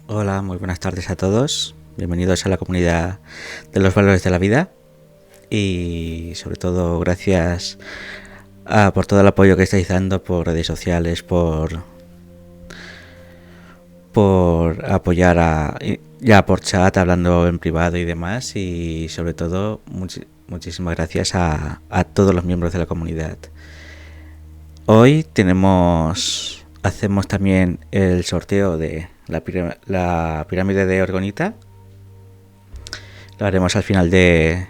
Hola, muy buenas tardes a todos. Bienvenidos a la comunidad de los valores de la vida. Y sobre todo, gracias por todo el apoyo que estáis dando por redes sociales, por apoyar ya por chat, hablando en privado y demás. Y sobre todo, muchísimas gracias a todos los miembros de la comunidad. Hoy hacemos también el sorteo de la pirámide de Orgonita. Lo haremos al final del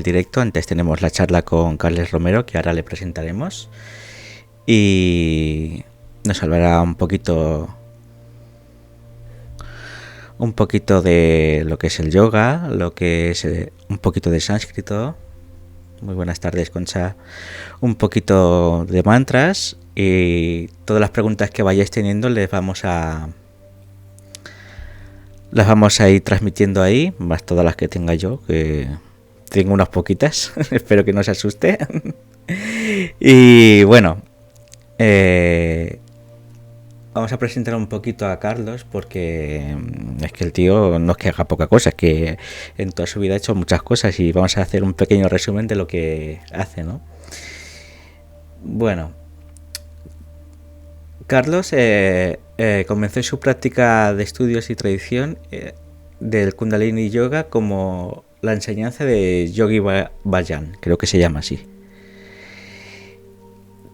directo. Antes tenemos la charla con Carles Romero, que ahora le presentaremos. Y nos hablará un poquito de lo que es el yoga, lo que es un poquito de sánscrito. Muy buenas tardes, Concha. Un poquito de mantras y todas las preguntas que vayáis teniendo las vamos a ir transmitiendo ahí, más todas las que tenga yo, que tengo unas poquitas. Espero que no se asuste. Y bueno, vamos a presentar un poquito a Carlos, porque es que el tío no es que haga poca cosa, es que en toda su vida ha hecho muchas cosas y vamos a hacer un pequeño resumen de lo que hace, ¿no? Bueno, Carlos comenzó su práctica de estudios y tradición del Kundalini Yoga como la enseñanza de Yogi Bhajan, creo que se llama así.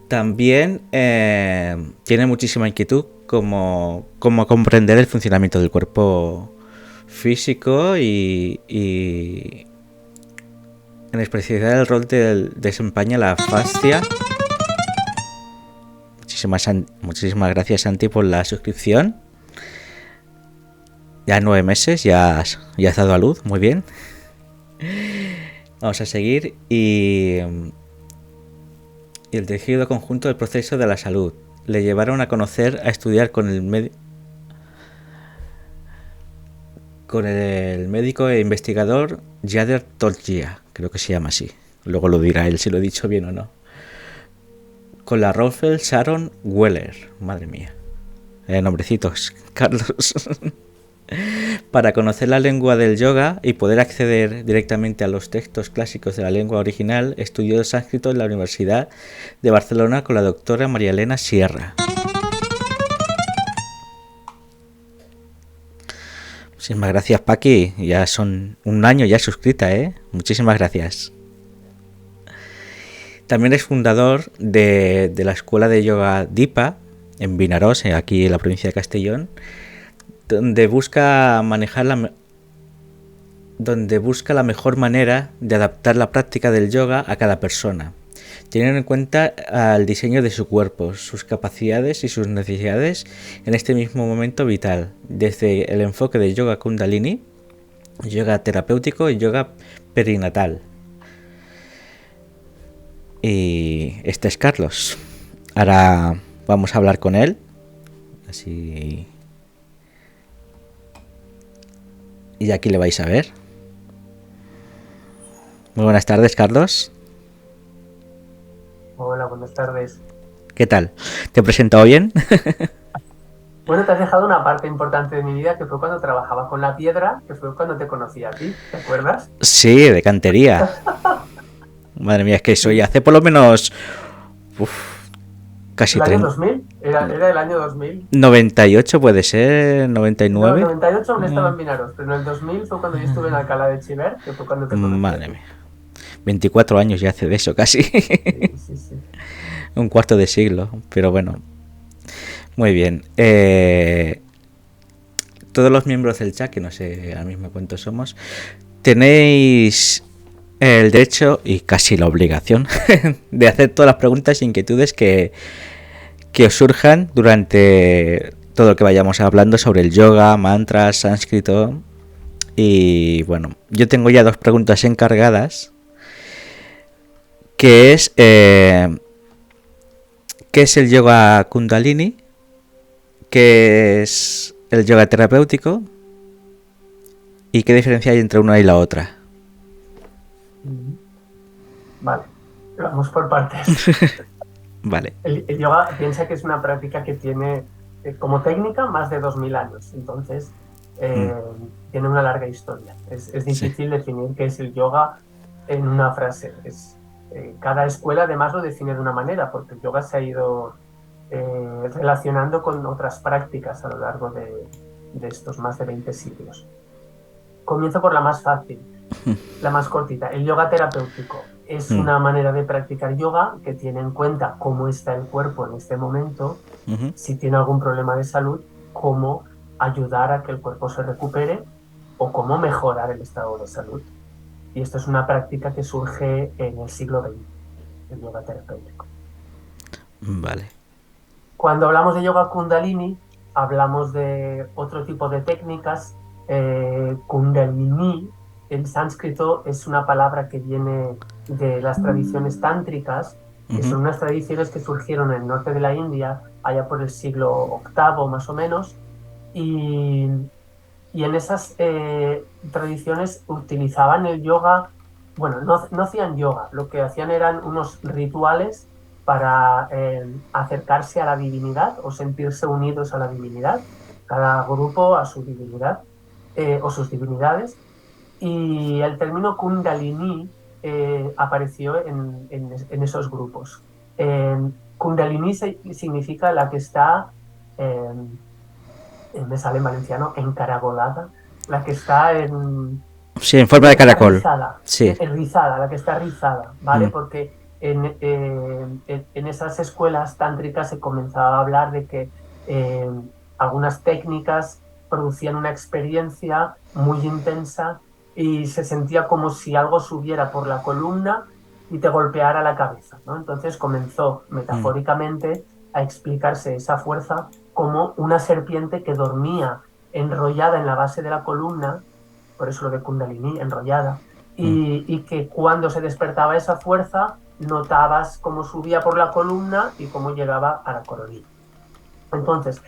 También tiene muchísima inquietud como comprender el funcionamiento del cuerpo físico y en especialidad el rol que desempeña la fascia. Muchísimas gracias, Santi, por la suscripción. Ya 9 meses, ya has dado a luz, muy bien. Vamos a seguir. Y el tejido conjunto del proceso de la salud. Le llevaron a a estudiar con el médico e investigador Jader Tolgia, creo que se llama así. Luego lo dirá él si lo he dicho bien o no. Con la Rolf Sharon Weller, madre mía. Nombrecitos, Carlos. Para conocer la lengua del yoga y poder acceder directamente a los textos clásicos de la lengua original, estudió sánscrito en la Universidad de Barcelona con la doctora María Elena Sierra. Muchísimas gracias, Paqui. Ya son un año ya suscrita, ¿eh? Muchísimas gracias. También es fundador de la escuela de yoga Dipa en Vinaròs, aquí en la provincia de Castellón, donde busca la mejor manera de adaptar la práctica del yoga a cada persona, teniendo en cuenta el diseño de su cuerpo, sus capacidades y sus necesidades en este mismo momento vital, desde el enfoque de yoga kundalini, yoga terapéutico y yoga perinatal. Y este es Carlos. Ahora vamos a hablar con él. Así. Y aquí le vais a ver. Muy buenas tardes, Carlos. Hola, buenas tardes. ¿Qué tal? ¿Te he presentado bien? Bueno, te has dejado una parte importante de mi vida que fue cuando trabajaba con la piedra, que fue cuando te conocí a ti, ¿te acuerdas? Sí, de cantería. Madre mía, es que soy hace por lo menos casi ¿El año 30. 2000? ¿Era el año 2000? 98 puede ser, No, en 99. 98 aún estaba en Vinaròs, pero en el 2000 fue cuando yo estuve en Alcalá de Xivert, que fue cuando te conocí a Madre ti. mía. 24 años ya hace de eso casi. Sí. Un cuarto de siglo, pero bueno. Muy bien. Todos los miembros del chat, que no sé ahora mismo cuántos somos, tenéis el derecho y casi la obligación de hacer todas las preguntas e inquietudes que os surjan durante todo lo que vayamos hablando sobre el yoga, mantras, sánscrito. Y bueno, yo tengo ya 2 preguntas encargadas, que es ¿qué es el yoga kundalini? ¿Qué es el yoga terapéutico? ¿Y qué diferencia hay entre una y la otra? Vale, vamos por partes. Vale. El yoga piensa que es una práctica que tiene como técnica, más de 2000 años. Entonces, Mm, eh, tiene una larga historia. Es sí. difícil definir qué es el yoga en una frase. Cada escuela además lo define de una manera, porque el yoga se ha ido relacionando con otras prácticas a lo largo de estos más de 20 siglos. Comienzo por la más fácil, la más cortita. El yoga terapéutico es Mm, una manera de practicar yoga que tiene en cuenta cómo está el cuerpo en este momento, ujú. si tiene algún problema de salud, cómo ayudar a que el cuerpo se recupere o cómo mejorar el estado de salud. Y esto es una práctica que surge en el siglo XX, el yoga terapéutico. Vale. Cuando hablamos de yoga kundalini, hablamos de otro tipo de técnicas. Kundalini, en sánscrito, es una palabra que viene de las tradiciones tántricas, que Ujú, son unas tradiciones que surgieron en el norte de la India, allá por el siglo octavo más o menos, y, y en esas tradiciones utilizaban el yoga, bueno, no hacían yoga, lo que hacían eran unos rituales para acercarse a la divinidad o sentirse unidos a la divinidad, cada grupo a su divinidad o sus divinidades. Y el término Kundalini apareció en esos grupos. Kundalini significa la que está, eh, me sale en valenciano, encaragolada, la que está Sí, en forma la de que está caracol. rizada, Sí. rizada, la que está rizada, ¿vale? Mm, Porque en esas escuelas tántricas se comenzaba a hablar de que eh, algunas técnicas producían una experiencia muy intensa y se sentía como si algo subiera por la columna y te golpeara la cabeza, ¿no? Entonces comenzó mm, metafóricamente a explicarse esa fuerza como una serpiente que dormía enrollada en la base de la columna, por eso lo de Kundalini, enrollada, mm, y que cuando se despertaba esa fuerza, notabas cómo subía por la columna y cómo llegaba a la coronilla. Entonces,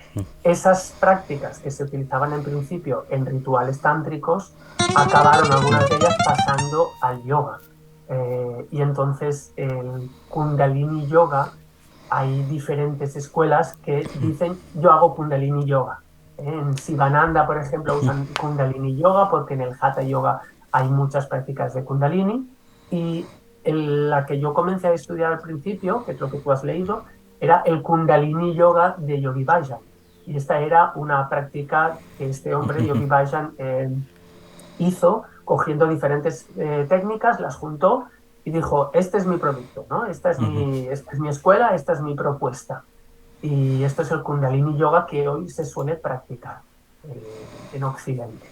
esas prácticas que se utilizaban en principio en rituales tántricos, acabaron algunas de ellas pasando al yoga. Y entonces el Kundalini Yoga, hay diferentes escuelas que dicen yo hago Kundalini Yoga. En Sivananda, por ejemplo, usan Kundalini Yoga porque en el Hatha Yoga hay muchas prácticas de Kundalini. Y la que yo comencé a estudiar al principio, que es lo que tú has leído, era el Kundalini Yoga de Yogi Bhajan. Y esta era una práctica que este hombre, Yogi Bhajan, hizo cogiendo diferentes técnicas, las juntó y dijo, este es mi producto, ¿no? ujú. Esta es mi escuela, esta es mi propuesta. Y esto es el Kundalini Yoga que hoy se suele practicar en Occidente.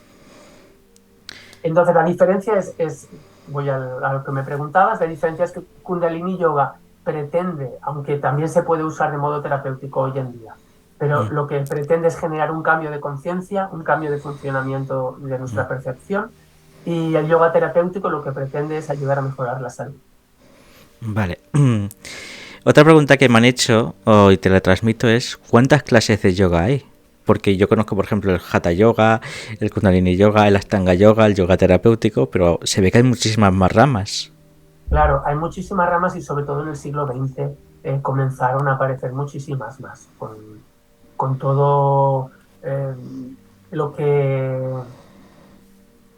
Entonces, la diferencia voy a lo que me preguntabas, la diferencia es que Kundalini Yoga pretende, aunque también se puede usar de modo terapéutico hoy en día, pero Mm, lo que pretende es generar un cambio de conciencia, un cambio de funcionamiento de mm. nuestra percepción, y el yoga terapéutico lo que pretende es ayudar a mejorar la salud. Vale. Otra pregunta que me han hecho y te la transmito es ¿cuántas clases de yoga hay? Porque yo conozco, por ejemplo, el Hatha Yoga, el Kundalini Yoga, el Ashtanga Yoga, el yoga terapéutico, pero se ve que hay muchísimas más ramas. Claro, hay muchísimas ramas y sobre todo en el siglo XX comenzaron a aparecer muchísimas más, con todo eh, lo que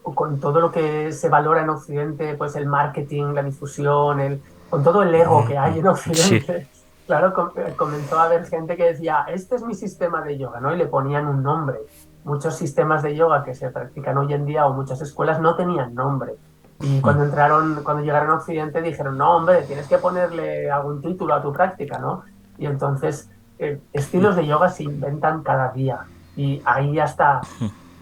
con todo lo que se valora en Occidente, pues el marketing, la difusión, con todo el ego que hay en Sí. Occidente, claro, comenzó a haber gente que decía, este es mi sistema de yoga, ¿no? Y le ponían un nombre. Muchos sistemas de yoga que se practican hoy en día o muchas escuelas no tenían nombre. Y Mm, cuando llegaron a Occidente dijeron, no, hombre, tienes que ponerle algún título a tu práctica, ¿no? Y entonces, estilos de yoga se inventan cada día. Y ahí hasta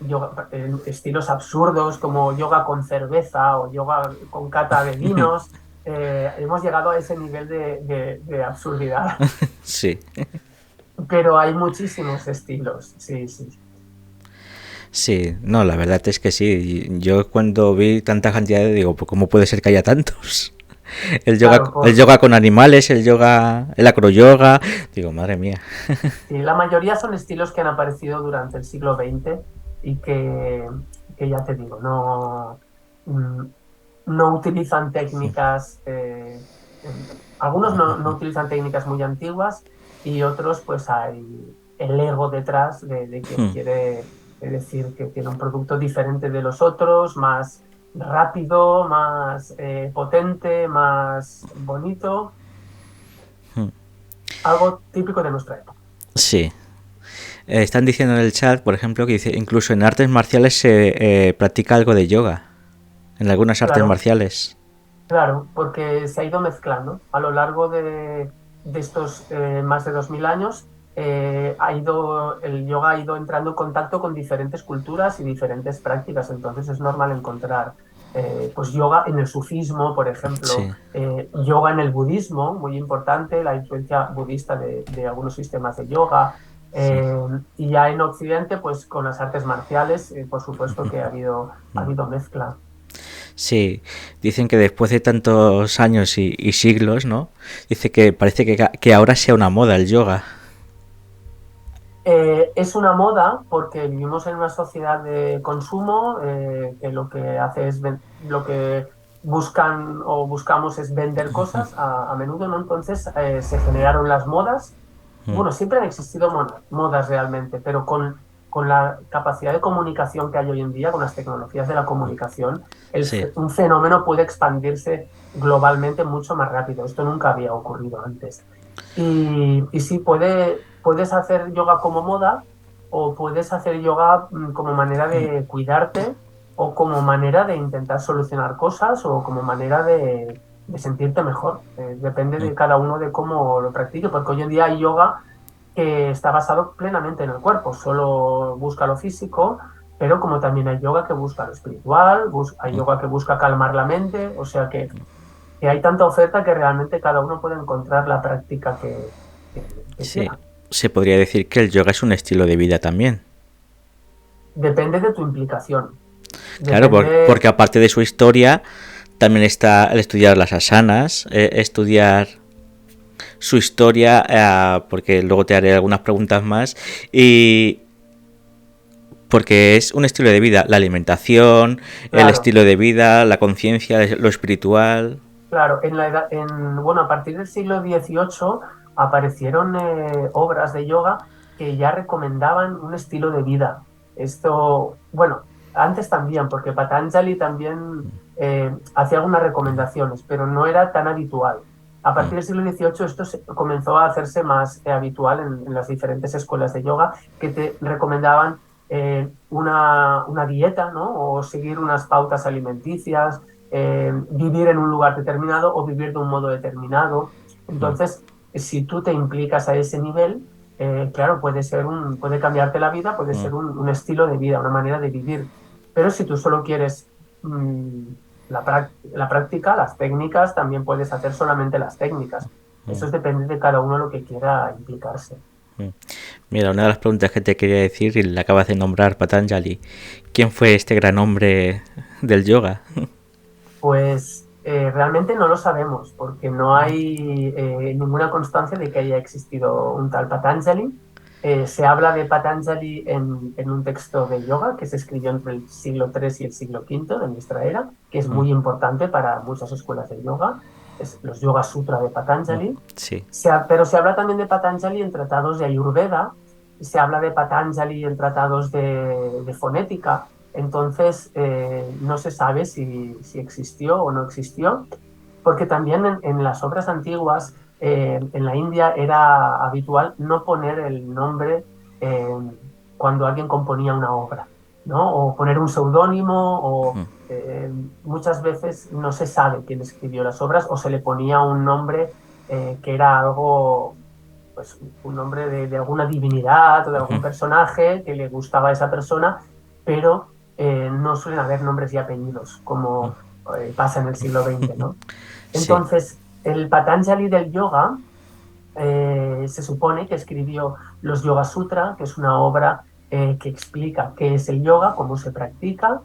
yoga, estilos absurdos como yoga con cerveza o yoga con cata de vinos. Hemos llegado a ese nivel de absurdidad, sí. pero hay muchísimos estilos, sí, sí. Sí, no, la verdad es que sí. Yo cuando vi tanta cantidad digo, pues ¿cómo puede ser que haya tantos? Claro, El yoga con animales, el yoga, el acroyoga. Digo, madre mía. sí, la mayoría son estilos que han aparecido durante el siglo XX y que ya te digo, mm, no utilizan técnicas, algunos no utilizan técnicas muy antiguas y otros pues hay. el ego detrás de quien quiere decir que tiene un producto diferente de los otros, más rápido, más potente, más bonito, algo típico de nuestra época. Sí. Están diciendo en el chat, por ejemplo, que dice, incluso en artes marciales se practica algo de yoga. En algunas artes Claro, marciales. claro, porque se ha ido mezclando a lo largo de estos más de 2000 años. El yoga ha ido entrando en contacto con diferentes culturas y diferentes prácticas, entonces es normal encontrar pues yoga en el sufismo, por ejemplo, Sí. yoga en el budismo, muy importante, la influencia budista de algunos sistemas de yoga, Sí. eh, y ya en Occidente, pues con las artes marciales, por supuesto que ha habido mezcla. Sí, dicen que después de tantos años y siglos, ¿no? Dice que parece que ahora sea una moda el yoga. Es una moda porque vivimos en una sociedad de consumo que lo que hace es lo que buscan o buscamos es vender cosas a menudo, ¿no? Entonces se generaron las modas. Mm. Bueno, siempre han existido modas realmente, pero con la capacidad de comunicación que hay hoy en día, con las tecnologías de la comunicación, Sí, un fenómeno puede expandirse globalmente mucho más rápido. Esto nunca había ocurrido antes. Y sí, puedes hacer yoga como moda o puedes hacer yoga como manera de cuidarte o como manera de intentar solucionar cosas o como manera de sentirte mejor. Depende de cada uno de cómo lo practique, porque hoy en día hay yoga que está basado plenamente en el cuerpo, solo busca lo físico, pero como también hay yoga que busca lo espiritual, hay yoga que busca calmar la mente, o sea que hay tanta oferta que realmente cada uno puede encontrar la práctica que sí. quiera. Se podría decir que el yoga es un estilo de vida también. Depende de tu implicación. Claro, Depende, porque aparte de su historia, también está el estudiar las asanas, estudiar su historia, porque luego te haré algunas preguntas más, y porque es un estilo de vida, la alimentación, el claro, estilo de vida, la conciencia, lo espiritual. claro. Bueno, a partir del siglo XVIII aparecieron obras de yoga que ya recomendaban un estilo de vida. Esto, bueno, antes también, porque Patanjali también hacía algunas recomendaciones, pero no era tan habitual. A partir del siglo XVIII esto comenzó a hacerse más habitual en las diferentes escuelas de yoga que te recomendaban una dieta, ¿no? O seguir unas pautas alimenticias, vivir en un lugar determinado o vivir de un modo determinado. Entonces, si tú te implicas a ese nivel, claro, puede cambiarte la vida, puede ser un estilo de vida, una manera de vivir. Pero si tú solo quieres mm, la práctica, las técnicas, también puedes hacer solamente las técnicas. Eso depende de cada uno lo que quiera implicarse. Mira, una de las preguntas que te quería decir, y la acabas de nombrar, Patanjali. ¿Quién fue este gran hombre del yoga? Pues realmente no lo sabemos, porque no hay ninguna constancia de que haya existido un tal Patanjali. Se habla de Patanjali en un texto de yoga que se escribió entre el siglo III y el siglo V de nuestra era, que es muy importante para muchas escuelas de yoga, es los Yoga Sutra de Patanjali. Sí. Pero se habla también de Patanjali en tratados de Ayurveda, se habla de Patanjali en tratados de fonética. Entonces, no se sabe si existió o no existió, porque también en las obras antiguas, en la India era habitual no poner el nombre eh, cuando alguien componía una obra, ¿no? O poner un seudónimo, o muchas veces no se sabe quién escribió las obras, o se le ponía un nombre que era algo, pues un nombre de alguna divinidad o de algún personaje que le gustaba a esa persona, pero no suelen haber nombres y apellidos, como pasa en el siglo XX, ¿no? Sí. Entonces, el Patanjali del yoga se supone que escribió los Yoga Sutra, que es una obra que explica qué es el yoga, cómo se practica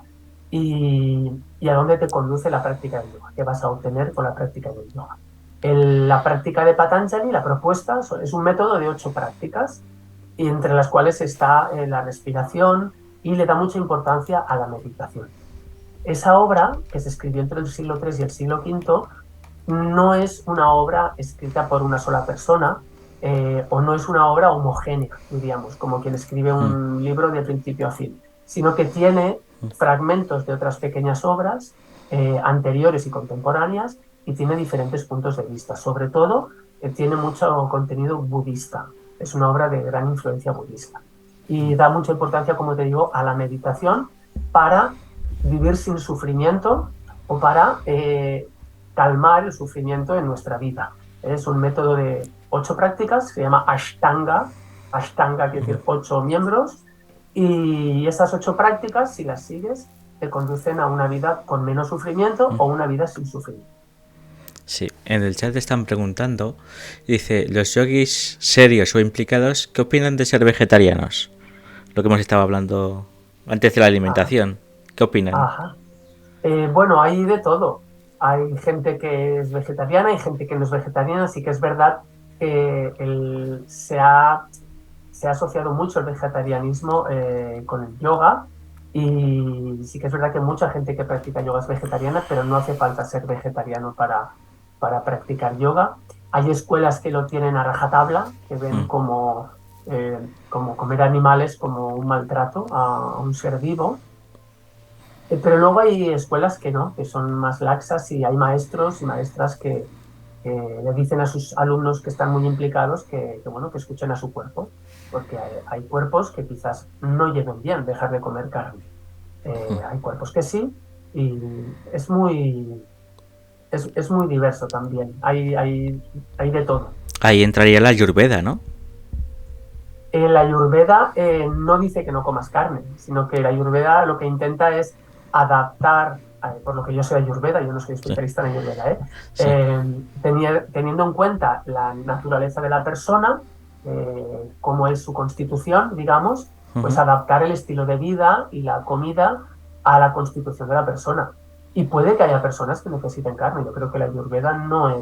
y a dónde te conduce la práctica del yoga, qué vas a obtener con la práctica del yoga. La práctica de Patanjali, la propuesta, es un método de 8 prácticas, y entre las cuales está la respiración y le da mucha importancia a la meditación. Esa obra, que se escribió entre el siglo III y el siglo V, no es una obra escrita por una sola persona, o no es una obra homogénea, diríamos, como quien escribe un libro de principio a fin, sino que tiene fragmentos de otras pequeñas obras anteriores y contemporáneas y tiene diferentes puntos de vista. Sobre todo, tiene mucho contenido budista. Es una obra de gran influencia budista. Y da mucha importancia, como te digo, a la meditación para vivir sin sufrimiento o para calmar el sufrimiento en nuestra vida. Es un método de 8 prácticas, se llama Ashtanga. Ashtanga quiere decir 8 miembros. Y esas 8 prácticas, si las sigues, te conducen a una vida con menos sufrimiento o una vida sin sufrimiento. Sí, en el chat te están preguntando, dice, los yogis serios o implicados, ¿qué opinan de ser vegetarianos? Lo que hemos estado hablando antes de la alimentación. ¿Qué opinan? Ajá. Bueno, hay de todo. Hay gente que es vegetariana, hay gente que no es vegetariana, así que es verdad que se ha asociado mucho el vegetarianismo con el yoga, y sí que es verdad que mucha gente que practica yoga es vegetariana, pero no hace falta ser vegetariano para practicar yoga. Hay escuelas que lo tienen a rajatabla, que ven como comer animales como un maltrato a un ser vivo. Pero luego hay escuelas que no, que son más laxas, y hay maestros y maestras que le dicen a sus alumnos que están muy implicados bueno, que escuchen a su cuerpo, porque hay cuerpos que quizás no lleven bien dejar de comer carne. Hay cuerpos que sí, y es muy diverso también. Hay de todo. Ahí entraría la Ayurveda, ¿no? La Ayurveda no dice que no comas carne, sino que la Ayurveda lo que intenta es adaptar, por lo que yo soy Ayurveda, yo no soy especialista en Ayurveda, Sí. Teniendo en cuenta la naturaleza de la persona, cómo es su constitución, digamos, pues adaptar el estilo de vida y la comida a la constitución de la persona. Y puede que haya personas que necesiten carne. Yo creo que la Ayurveda no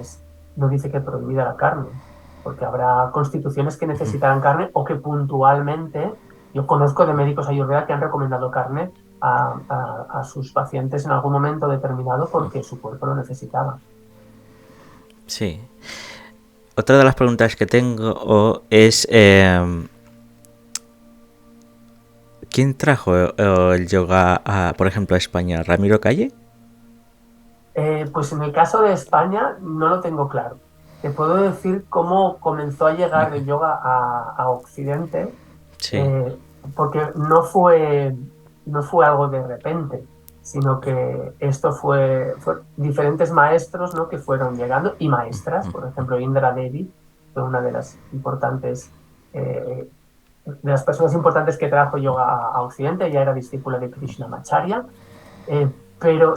dice que prohibida la carne, porque habrá constituciones que necesitarán carne o que puntualmente, yo conozco de médicos ayurveda que han recomendado carne a sus pacientes en algún momento determinado porque su cuerpo lo necesitaba. Sí. Otra de las preguntas que tengo es ¿quién trajo el yoga, por ejemplo, a España? ¿Ramiro Calle? Pues en el caso de España no lo tengo claro. Te puedo decir cómo comenzó a llegar el yoga a Occidente, Sí. porque no fue algo de repente, sino que esto fue diferentes maestros, ¿no?, que fueron llegando, y maestras. Por ejemplo, Indra Devi fue una de las personas importantes que trajo yoga a Occidente. Ella era discípula de Krishnamacharya, pero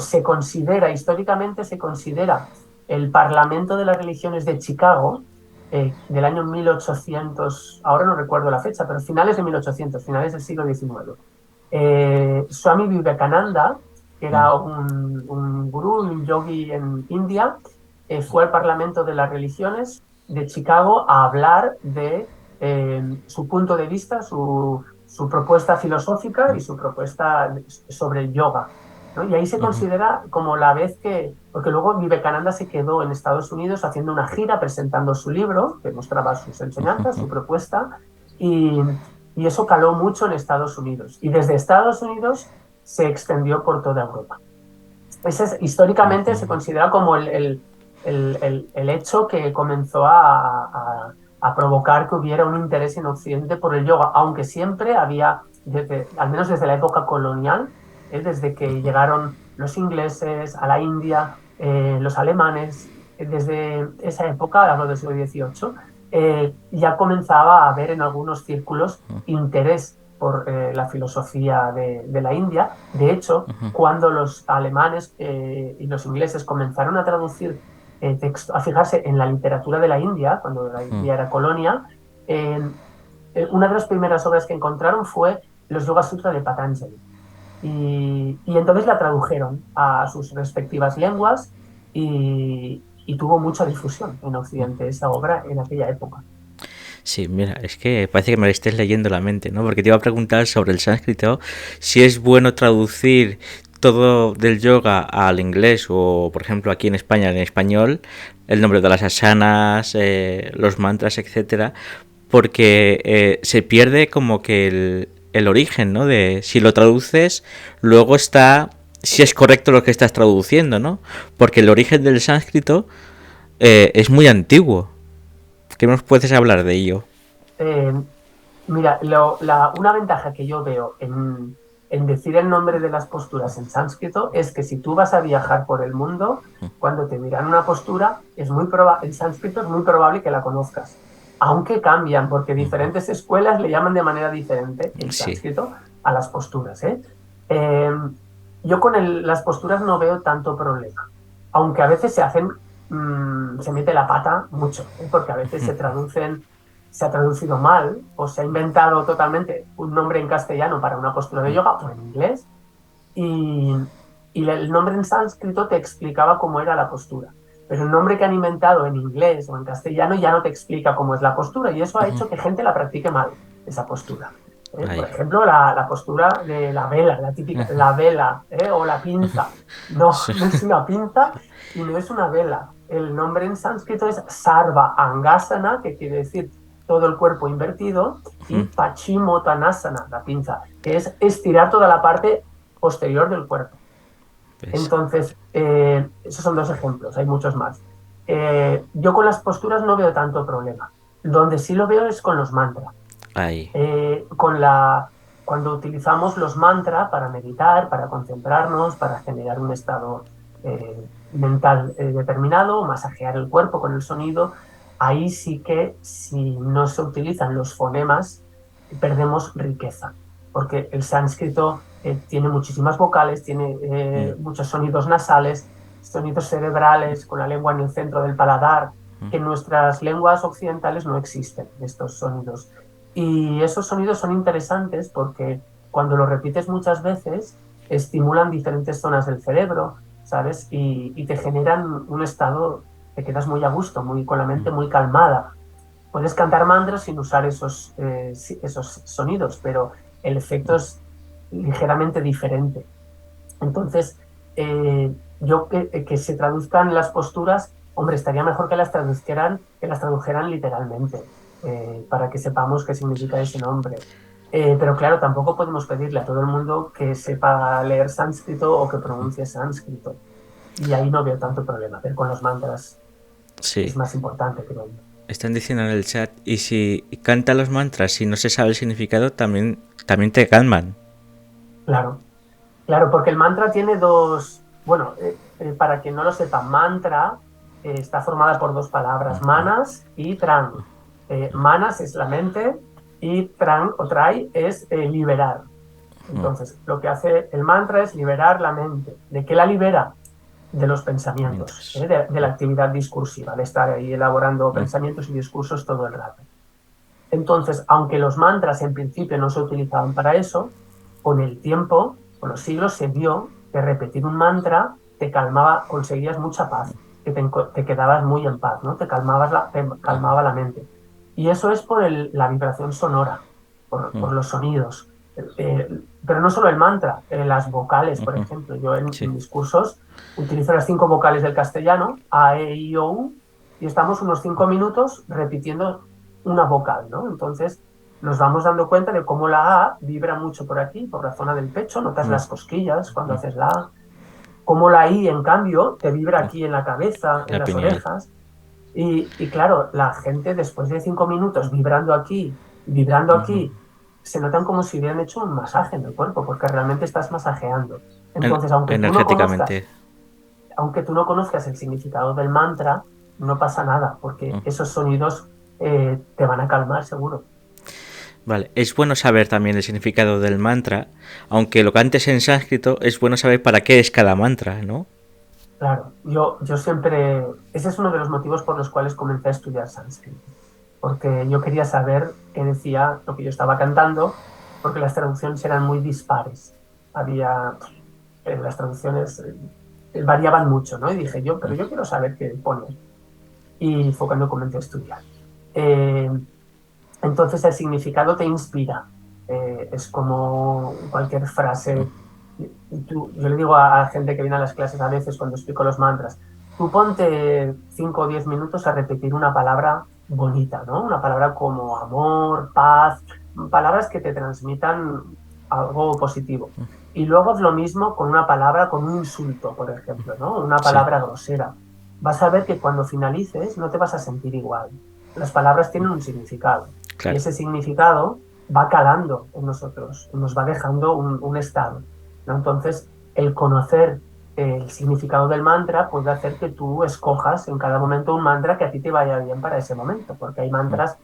históricamente se considera el Parlamento de las Religiones de Chicago, del año 1800, ahora no recuerdo la fecha, pero finales de 1800, finales del siglo XIX. Swami Vivekananda, que era un gurú, un yogi en India, fue al Parlamento de las Religiones de Chicago a hablar de su punto de vista, su propuesta filosófica y su propuesta sobre el yoga, ¿no? Y ahí se considera como la vez porque luego Vivekananda se quedó en Estados Unidos haciendo una gira presentando su libro, que mostraba sus enseñanzas, su propuesta, y eso caló mucho en Estados Unidos. Y desde Estados Unidos se extendió por toda Europa. Históricamente se considera como el hecho que comenzó a provocar que hubiera un interés en Occidente por el yoga, aunque siempre había, al menos desde la época colonial, desde que llegaron los ingleses a la India, los alemanes, desde esa época, hablo del siglo XVIII, ya comenzaba a haber en algunos círculos interés por la filosofía de la India. De hecho, cuando los alemanes y los ingleses comenzaron a traducir a fijarse en la literatura de la India, cuando la India era colonia, una de las primeras obras que encontraron fue los Yoga Sutra de Patanjali. Y entonces la tradujeron a sus respectivas lenguas y tuvo mucha difusión en Occidente esa obra en aquella época. Sí, mira, es que parece que me lo estés leyendo la mente, ¿no? Porque te iba a preguntar sobre el sánscrito, si es bueno traducir todo del yoga al inglés o, por ejemplo, aquí en España en español, el nombre de las asanas, los mantras, etcétera, porque se pierde como que el origen, ¿no? De si lo traduces, luego está si es correcto lo que estás traduciendo, ¿no? Porque el origen del sánscrito es muy antiguo. ¿Qué nos puedes hablar de ello? Eh, Mira, una ventaja que yo veo en decir el nombre de las posturas en sánscrito es que si tú vas a viajar por el mundo, cuando te miran una postura, en sánscrito es muy probable que la conozcas. Aunque cambian, porque diferentes escuelas le llaman de manera diferente en Sí. sánscrito a las posturas, ¿eh? Eh, yo con las posturas no veo tanto problema, aunque a veces se mete la pata mucho, ¿eh? Porque a veces se ha traducido mal o se ha inventado totalmente un nombre en castellano para una postura de yoga o en inglés y, y el nombre en sánscrito te explicaba cómo era la postura. Pero el nombre que han inventado en inglés o en castellano ya no te explica cómo es la postura y eso ha hecho que gente la practique mal, esa postura. Por ejemplo, la postura de la vela, la típica, la vela, o la pinza. No, no es una pinza y no es una vela. El nombre en sánscrito es Sarva Angasana, que quiere decir todo el cuerpo invertido, y Paschimottanasana, la pinza, que es estirar toda la parte posterior del cuerpo. ¿Ves? Entonces, esos son dos ejemplos, hay muchos más. Yo con las posturas no veo tanto problema. Donde sí lo veo es con los mantras. Ahí. Cuando utilizamos los mantras para meditar, para concentrarnos, para generar un estado mental determinado, masajear el cuerpo con el sonido, ahí sí que si no se utilizan los fonemas, perdemos riqueza, porque el sánscrito tiene muchísimas vocales, tiene muchos sonidos nasales, sonidos cerebrales, con la lengua en el centro del paladar, que en nuestras lenguas occidentales no existen estos sonidos. Y esos sonidos son interesantes porque cuando los repites muchas veces, estimulan diferentes zonas del cerebro, ¿sabes? Y te generan un estado, te quedas muy a gusto, con la mente muy calmada. Puedes cantar mantras sin usar esos sonidos, pero el efecto es ligeramente diferente. Entonces, yo que se traduzcan las posturas, hombre, estaría mejor que las tradujeran literalmente, para que sepamos qué significa ese nombre. Pero claro, tampoco podemos pedirle a todo el mundo que sepa leer sánscrito o que pronuncie sánscrito. Y ahí no veo tanto problema, pero con los mantras Sí. es más importante, creo yo. Están diciendo en el chat, y si canta los mantras y no se sabe el significado, también te calman. Claro, claro, porque el mantra tiene dos, bueno, para quien no lo sepa, mantra está formada por dos palabras, manas y trang. Manas es la mente y trang o trai es liberar. Entonces, lo que hace el mantra es liberar la mente. ¿De qué la libera? De los pensamientos, de la actividad discursiva, de estar ahí elaborando pensamientos y discursos todo el rato. Entonces, aunque los mantras en principio no se utilizaban para eso, con el tiempo, con los siglos, se vio que repetir un mantra te calmaba, conseguías mucha paz, que te quedabas muy en paz, ¿no? Te calmaba la mente. Y eso es por la vibración sonora, por los sonidos. Pero no solo el mantra, las vocales, por ejemplo. Yo en mis cursos utilizo las 5 vocales del castellano, A, E, I, O, U, y estamos unos 5 minutos repitiendo una vocal, ¿no? Entonces nos vamos dando cuenta de cómo la A vibra mucho por aquí, por la zona del pecho, notas las cosquillas cuando haces la A, cómo la I, en cambio, te vibra aquí en la cabeza, en las orejas. Y claro, la gente después de 5 minutos vibrando aquí, se notan como si hubieran hecho un masaje en el cuerpo, porque realmente estás masajeando. Entonces, energéticamente. aunque tú no conozcas el significado del mantra, no pasa nada, porque esos sonidos te van a calmar seguro. Vale, es bueno saber también el significado del mantra, aunque lo cantes en sánscrito, es bueno saber para qué es cada mantra, ¿no? Claro, yo siempre, ese es uno de los motivos por los cuales comencé a estudiar sánscrito, porque yo quería saber qué decía lo que yo estaba cantando, porque las traducciones eran muy dispares. Las traducciones variaban mucho, ¿no? Y dije pero yo quiero saber qué pone. Y fue cuando comencé a estudiar. Entonces el significado te inspira. Es como cualquier frase Yo le digo a gente que viene a las clases a veces cuando explico los mantras, tú ponte 5 o 10 minutos a repetir una palabra bonita, ¿no? Una palabra como amor, paz, palabras que te transmitan algo positivo. Y luego haz lo mismo con una palabra, con un insulto, por ejemplo, ¿no? Una Sí, palabra grosera. Vas a ver que cuando finalices no te vas a sentir igual. Las palabras tienen un significado y claro. ese significado va calando en nosotros, nos va dejando un estado, ¿no? Entonces, el conocer el significado del mantra puede hacer que tú escojas en cada momento un mantra que a ti te vaya bien para ese momento, porque hay mantras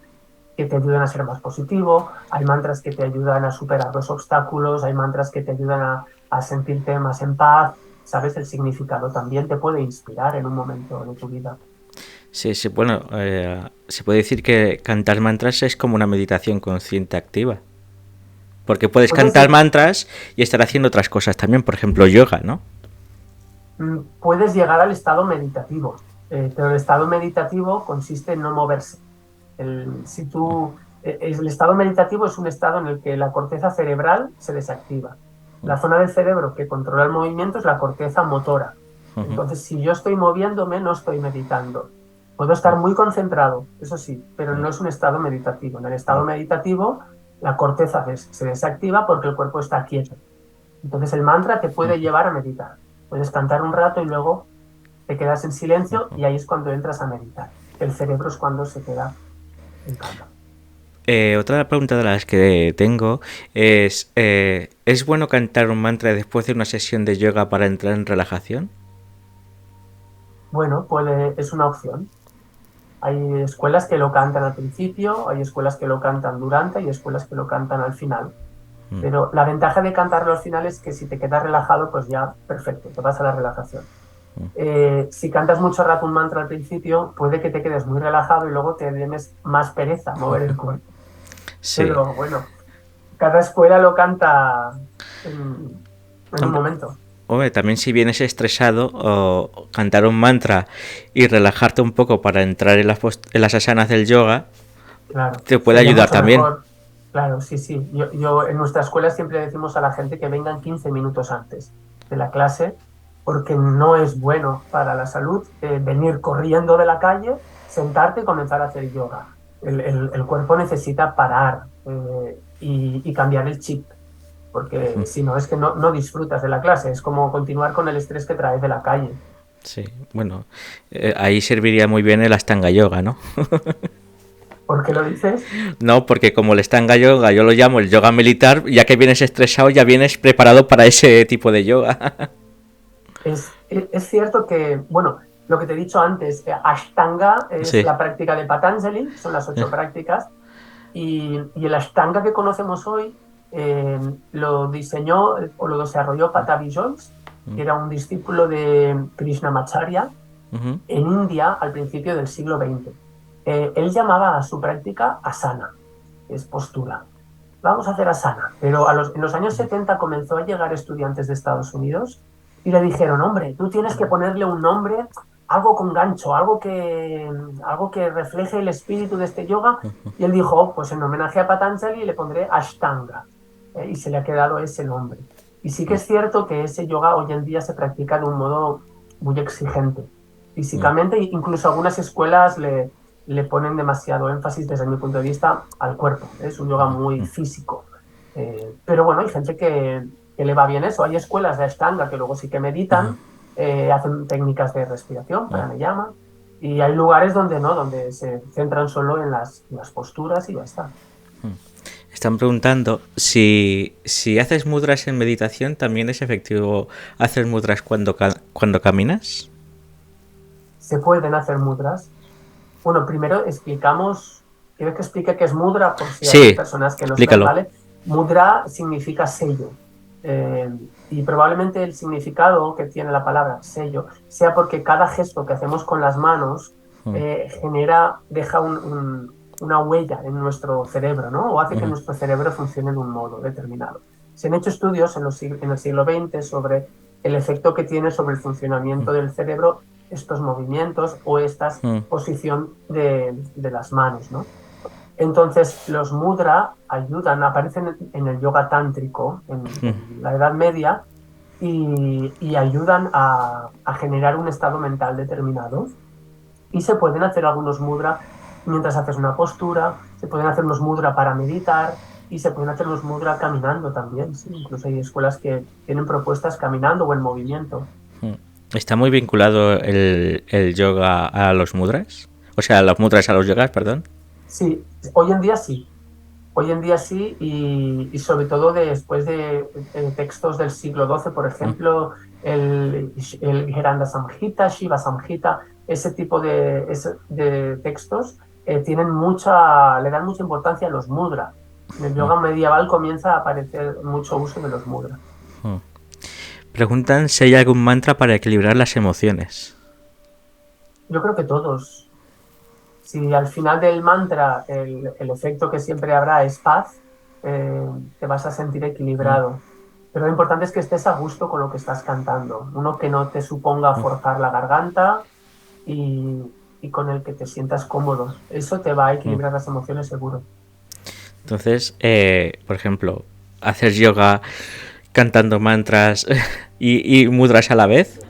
que te ayudan a ser más positivo, hay mantras que te ayudan a superar los obstáculos, hay mantras que te ayudan a sentirte más en paz, ¿sabes? El significado también te puede inspirar en un momento de tu vida. Sí, sí, bueno, se puede decir que cantar mantras es como una meditación consciente activa. Porque puedes Puedes, cantar mantras y estar haciendo otras cosas también, por ejemplo, yoga, ¿no? puedes llegar al estado meditativo, pero el estado meditativo consiste en no moverse. Si tú, el estado meditativo es un estado en el que la corteza cerebral se desactiva. La zona del cerebro que controla el movimiento es la corteza motora. Entonces, si yo estoy moviéndome, no estoy meditando. Puedo estar muy concentrado, eso sí, pero no es un estado meditativo. En el estado meditativo, la corteza se desactiva porque el cuerpo está quieto. Entonces, el mantra te puede llevar a meditar. Puedes cantar un rato y luego te quedas en silencio y ahí es cuando entras a meditar. El cerebro es cuando se queda en calma. Otra pregunta de las que tengo ¿es bueno cantar un mantra después de una sesión de yoga para entrar en relajación? Bueno, es una opción. Hay escuelas que lo cantan al principio, hay escuelas que lo cantan durante y escuelas que lo cantan al final. Pero la ventaja de cantarlo al final es que si te quedas relajado, pues ya, perfecto, te vas a la relajación. Si cantas mucho rato un mantra al principio, puede que te quedes muy relajado y luego te des más pereza mover el cuerpo. Sí. Pero bueno, cada escuela lo canta en un Hombre, momento. hombre, también si vienes estresado, o cantar un mantra y relajarte un poco para entrar en en las asanas del yoga, Claro, te puede sería ayudar mucho también. mejor. Claro, sí, sí. Yo en nuestra escuela siempre decimos a la gente que vengan 15 minutos antes de la clase, porque no es bueno para la salud venir corriendo de la calle, sentarte y comenzar a hacer yoga. El cuerpo necesita parar y cambiar el chip, porque si no es que no disfrutas de la clase, es como continuar con el estrés que traes de la calle. Sí, bueno, ahí serviría muy bien el Astanga Yoga, ¿no? ¿Por qué lo dices? No, porque como el Astanga Yoga yo lo llamo el yoga militar, ya que vienes estresado ya vienes preparado para ese tipo de yoga. Es cierto que, bueno, lo que te he dicho antes, Ashtanga es Sí. la práctica de Patanjali, son las 8 prácticas, y el Ashtanga que conocemos hoy lo diseñó o lo desarrolló Patabi Jois, que era un discípulo de Krishnamacharya Ujú. en India al principio del siglo XX. Él llamaba a su práctica asana, que es postura. Vamos a hacer asana. Pero en los años 70 comenzó a llegar estudiantes de Estados Unidos y le dijeron, hombre, tú tienes que ponerle un nombre, algo con gancho, algo que refleje el espíritu de este yoga. Y él dijo, "Oh, pues en homenaje a Patanjali le pondré Ashtanga. Y se le ha quedado ese nombre. Y sí que es cierto que ese yoga hoy en día se practica de un modo muy exigente. Físicamente, incluso algunas escuelas le ponen demasiado énfasis desde mi punto de vista al cuerpo. Es un yoga muy físico. Pero bueno, hay gente que le va bien eso. Hay escuelas de Ashtanga que luego sí que meditan, hacen técnicas de respiración, pranayama, y hay lugares donde no, donde se centran solo en las posturas y ya está. Están preguntando si haces mudras en meditación, ¿también es efectivo hacer mudras cuando caminas? Se pueden hacer mudras. Bueno, primero quiero que explique qué es mudra por si hay Sí, personas que no saben, explícalo. ¿vale? Mudra significa sello. Y probablemente el significado que tiene la palabra sello sea porque cada gesto que hacemos con las manos deja una huella en nuestro cerebro, ¿no? O hace que nuestro cerebro funcione de un modo determinado. Se han hecho estudios en el siglo XX sobre el efecto que tiene sobre el funcionamiento del cerebro estos movimientos o esta posición de las manos, ¿no? Entonces, los mudra ayudan, aparecen en el yoga tántrico, en la Edad Media, y ayudan a generar un estado mental determinado. Y se pueden hacer algunos mudra mientras haces una postura, se pueden hacer unos mudra para meditar y se pueden hacer unos mudra caminando también. Sí. Incluso hay escuelas que tienen propuestas caminando o en movimiento. ¿Está muy vinculado el yoga a los mudras? O sea, los mudras a los yogas, perdón. Sí, hoy en día sí. Hoy en día sí, y sobre todo después de textos del siglo XII, por ejemplo, el Gheranda Samhita, Shiva Samhita, ese tipo de textos le dan mucha importancia a los mudra. En el yoga medieval comienza a aparecer mucho uso de los mudra. Preguntan si hay algún mantra para equilibrar las emociones. Yo creo que todos. Si al final del mantra el efecto que siempre habrá es paz, te vas a sentir equilibrado. Pero lo importante es que estés a gusto con lo que estás cantando. Uno que no te suponga forzar la garganta y con el que te sientas cómodo. Eso te va a equilibrar las emociones seguro. Entonces, por ejemplo, hacer yoga cantando mantras y mudras a la vez.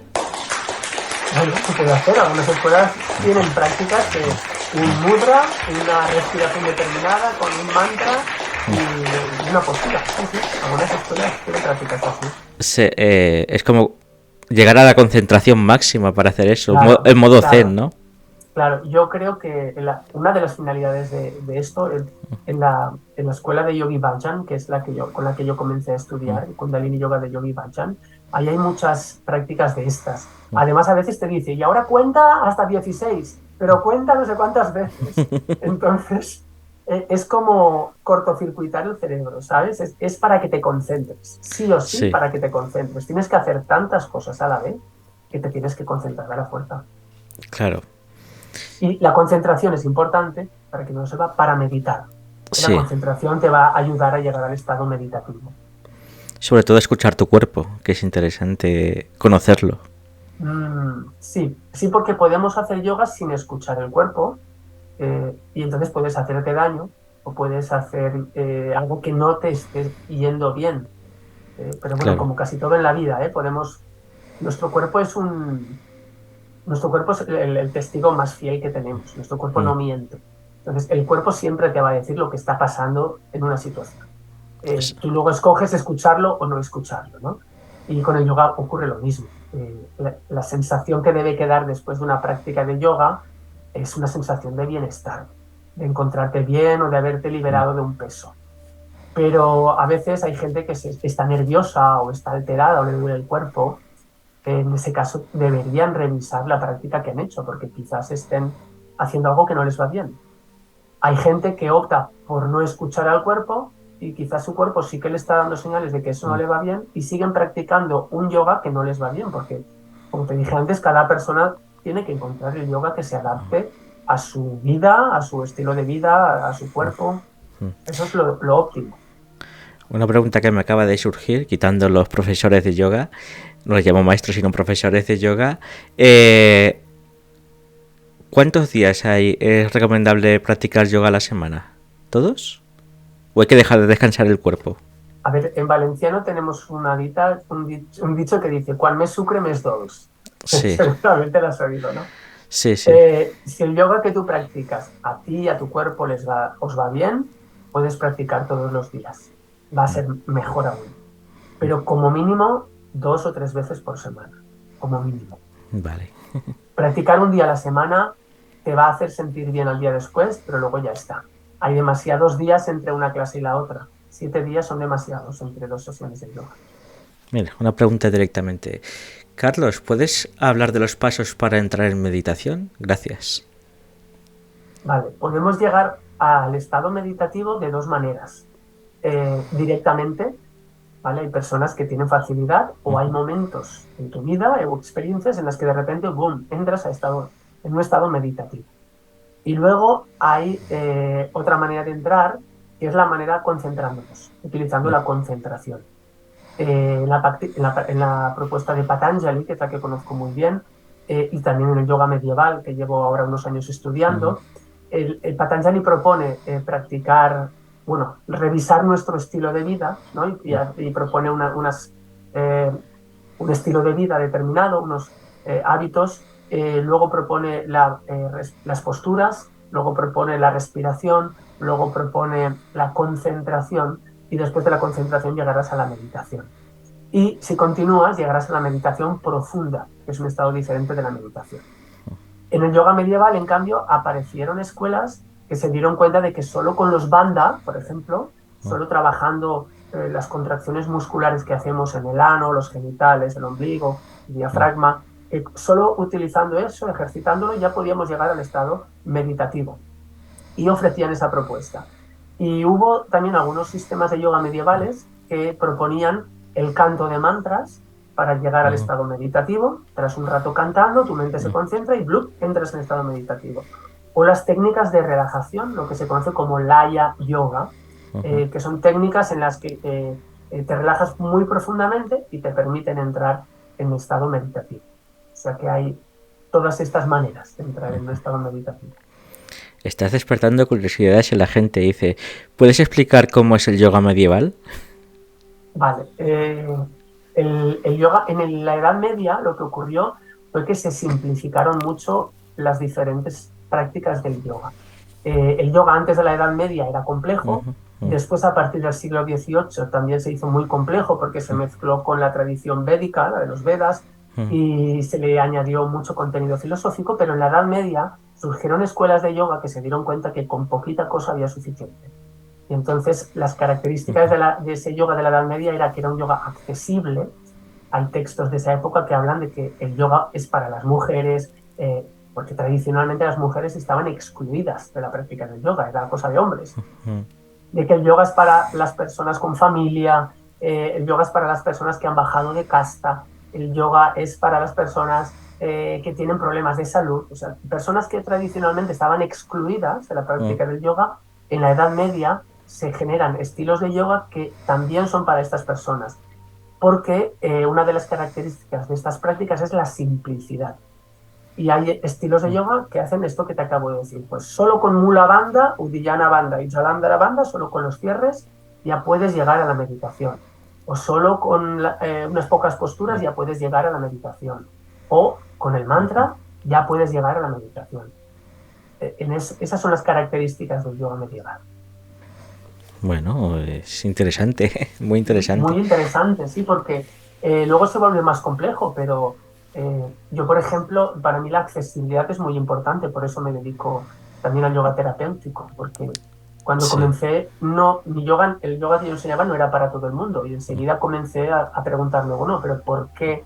Bueno, se puede hacer. Algunas escuelas tienen prácticas de un mudra, una respiración determinada con un mantra y una postura. Sí, sí. Algunas escuelas tienen prácticas así. Es como llegar a la concentración máxima para hacer eso, Claro, en modo claro. zen, ¿no? Claro, yo creo que una de las finalidades de esto en la escuela de Yogi Bhajan, que es con la que yo comencé a estudiar, el Kundalini Yoga de Yogi Bhajan, ahí hay muchas prácticas de estas. Además, a veces te dice, y ahora cuenta hasta 16, pero cuenta no sé cuántas veces. Entonces, es como cortocircuitar el cerebro, ¿sabes? Es para que te concentres, sí o sí, Sí. para que te concentres. Tienes que hacer tantas cosas a la vez que te tienes que concentrar a la fuerza. Claro. Y la concentración es importante, para que no sepa, para meditar. La Sí. concentración te va a ayudar a llegar al estado meditativo. Sobre todo escuchar tu cuerpo, que es interesante conocerlo. Sí, sí, porque podemos hacer yoga sin escuchar el cuerpo y entonces puedes hacerte daño o puedes hacer algo que no te esté yendo bien. Pero bueno, Claro. como casi todo en la vida, nuestro cuerpo es el testigo más fiel que tenemos. Nuestro cuerpo no miente. Entonces, el cuerpo siempre te va a decir lo que está pasando en una situación. Tú luego escoges escucharlo o no escucharlo, ¿no? Y con el yoga ocurre lo mismo. La sensación que debe quedar después de una práctica de yoga es una sensación de bienestar, de encontrarte bien o de haberte liberado de un peso. Pero a veces hay gente que está nerviosa o está alterada o le duele el cuerpo. En ese caso deberían revisar la práctica que han hecho, porque quizás estén haciendo algo que no les va bien. Hay gente que opta por no escuchar al cuerpo y quizás su cuerpo sí que le está dando señales de que eso no le va bien y siguen practicando un yoga que no les va bien, porque, como te dije antes, cada persona tiene que encontrar el yoga que se adapte a su vida, a su estilo de vida, a su cuerpo. Eso es lo óptimo. Una pregunta que me acaba de surgir, quitando los profesores de yoga, no les llamo maestros sino profesores de yoga, ¿cuántos días es recomendable practicar yoga a la semana? ¿Todos? ¿O hay que dejar de descansar el cuerpo? A ver, en valenciano tenemos un dicho que dice, "Quan més sucre, més dolç". Sí. Seguramente lo has oído, ¿no? Sí, sí. Si el yoga que tú practicas a ti y a tu cuerpo os va bien, puedes practicar todos los días. Va a ser mejor aún. Pero como mínimo, 2 o 3 veces por semana. Como mínimo. Vale. Practicar un día a la semana te va a hacer sentir bien al día después, pero luego ya está. Hay demasiados días entre una clase y la otra. 7 días son demasiados entre 2 sesiones de yoga. Mira, una pregunta directamente. Carlos, ¿puedes hablar de los pasos para entrar en meditación? Gracias. Vale, podemos llegar al estado meditativo de 2 maneras. Directamente, ¿vale? Hay personas que tienen facilidad o hay momentos en tu vida o experiencias en las que de repente, boom, entras en un estado meditativo. Y luego hay otra manera de entrar, que es la manera concentrándonos, utilizando la concentración. En la propuesta de Patanjali, que es la que conozco muy bien, y también en el yoga medieval, que llevo ahora unos años estudiando, el Patanjali propone practicar, revisar nuestro estilo de vida, ¿no? Y propone unas un estilo de vida determinado, unos hábitos, luego propone las posturas, luego propone la respiración, luego propone la concentración y después de la concentración llegarás a la meditación. Y si continúas, llegarás a la meditación profunda, que es un estado diferente de la meditación. En el yoga medieval, en cambio, aparecieron escuelas que se dieron cuenta de que solo con los bandha, por ejemplo, solo trabajando las contracciones musculares que hacemos en el ano, los genitales, el ombligo, el diafragma, solo utilizando eso, ejercitándolo, ya podíamos llegar al estado meditativo. Y ofrecían esa propuesta. Y hubo también algunos sistemas de yoga medievales que proponían el canto de mantras para llegar al estado meditativo. Tras un rato cantando, tu mente se concentra y ¡blup!, entras en estado meditativo. O las técnicas de relajación, lo que se conoce como Laya Yoga, que son técnicas en las que te relajas muy profundamente y te permiten entrar en estado meditativo. O sea que hay todas estas maneras de entrar en un estado meditativo. Estás despertando curiosidades en la gente. Dice, ¿puedes explicar cómo es el yoga medieval? Vale. El yoga, en la Edad Media, lo que ocurrió fue que se simplificaron mucho las diferentes prácticas del yoga. El yoga antes de la Edad Media era complejo, después a partir del siglo XVIII también se hizo muy complejo porque se mezcló con la tradición védica, la de los Vedas, y se le añadió mucho contenido filosófico, pero en la Edad Media surgieron escuelas de yoga que se dieron cuenta que con poquita cosa había suficiente. Y entonces las características de ese yoga de la Edad Media era que era un yoga accesible. Hay textos de esa época que hablan de que el yoga es para las mujeres, porque tradicionalmente las mujeres estaban excluidas de la práctica del yoga, era cosa de hombres. De que el yoga es para las personas con familia, el yoga es para las personas que han bajado de casta, el yoga es para las personas que tienen problemas de salud, o sea, personas que tradicionalmente estaban excluidas de la práctica del yoga. En la Edad Media se generan estilos de yoga que también son para estas personas, porque una de las características de estas prácticas es la simplicidad. Y hay estilos de yoga que hacen esto que te acabo de decir. Pues solo con Mula Bandha, Uddiyana Bandha y Jalandhara Bandha, solo con los cierres, ya puedes llegar a la meditación. O solo con unas pocas posturas ya puedes llegar a la meditación. O con el mantra ya puedes llegar a la meditación. Esas son las características del yoga medieval. Bueno, es interesante, muy interesante. Muy interesante, sí, porque luego se vuelve más complejo, pero yo, por ejemplo, para mí la accesibilidad es muy importante, por eso me dedico también al yoga terapéutico, porque cuando comencé, el yoga que yo enseñaba no era para todo el mundo, y enseguida comencé a preguntar luego, no, pero ¿por qué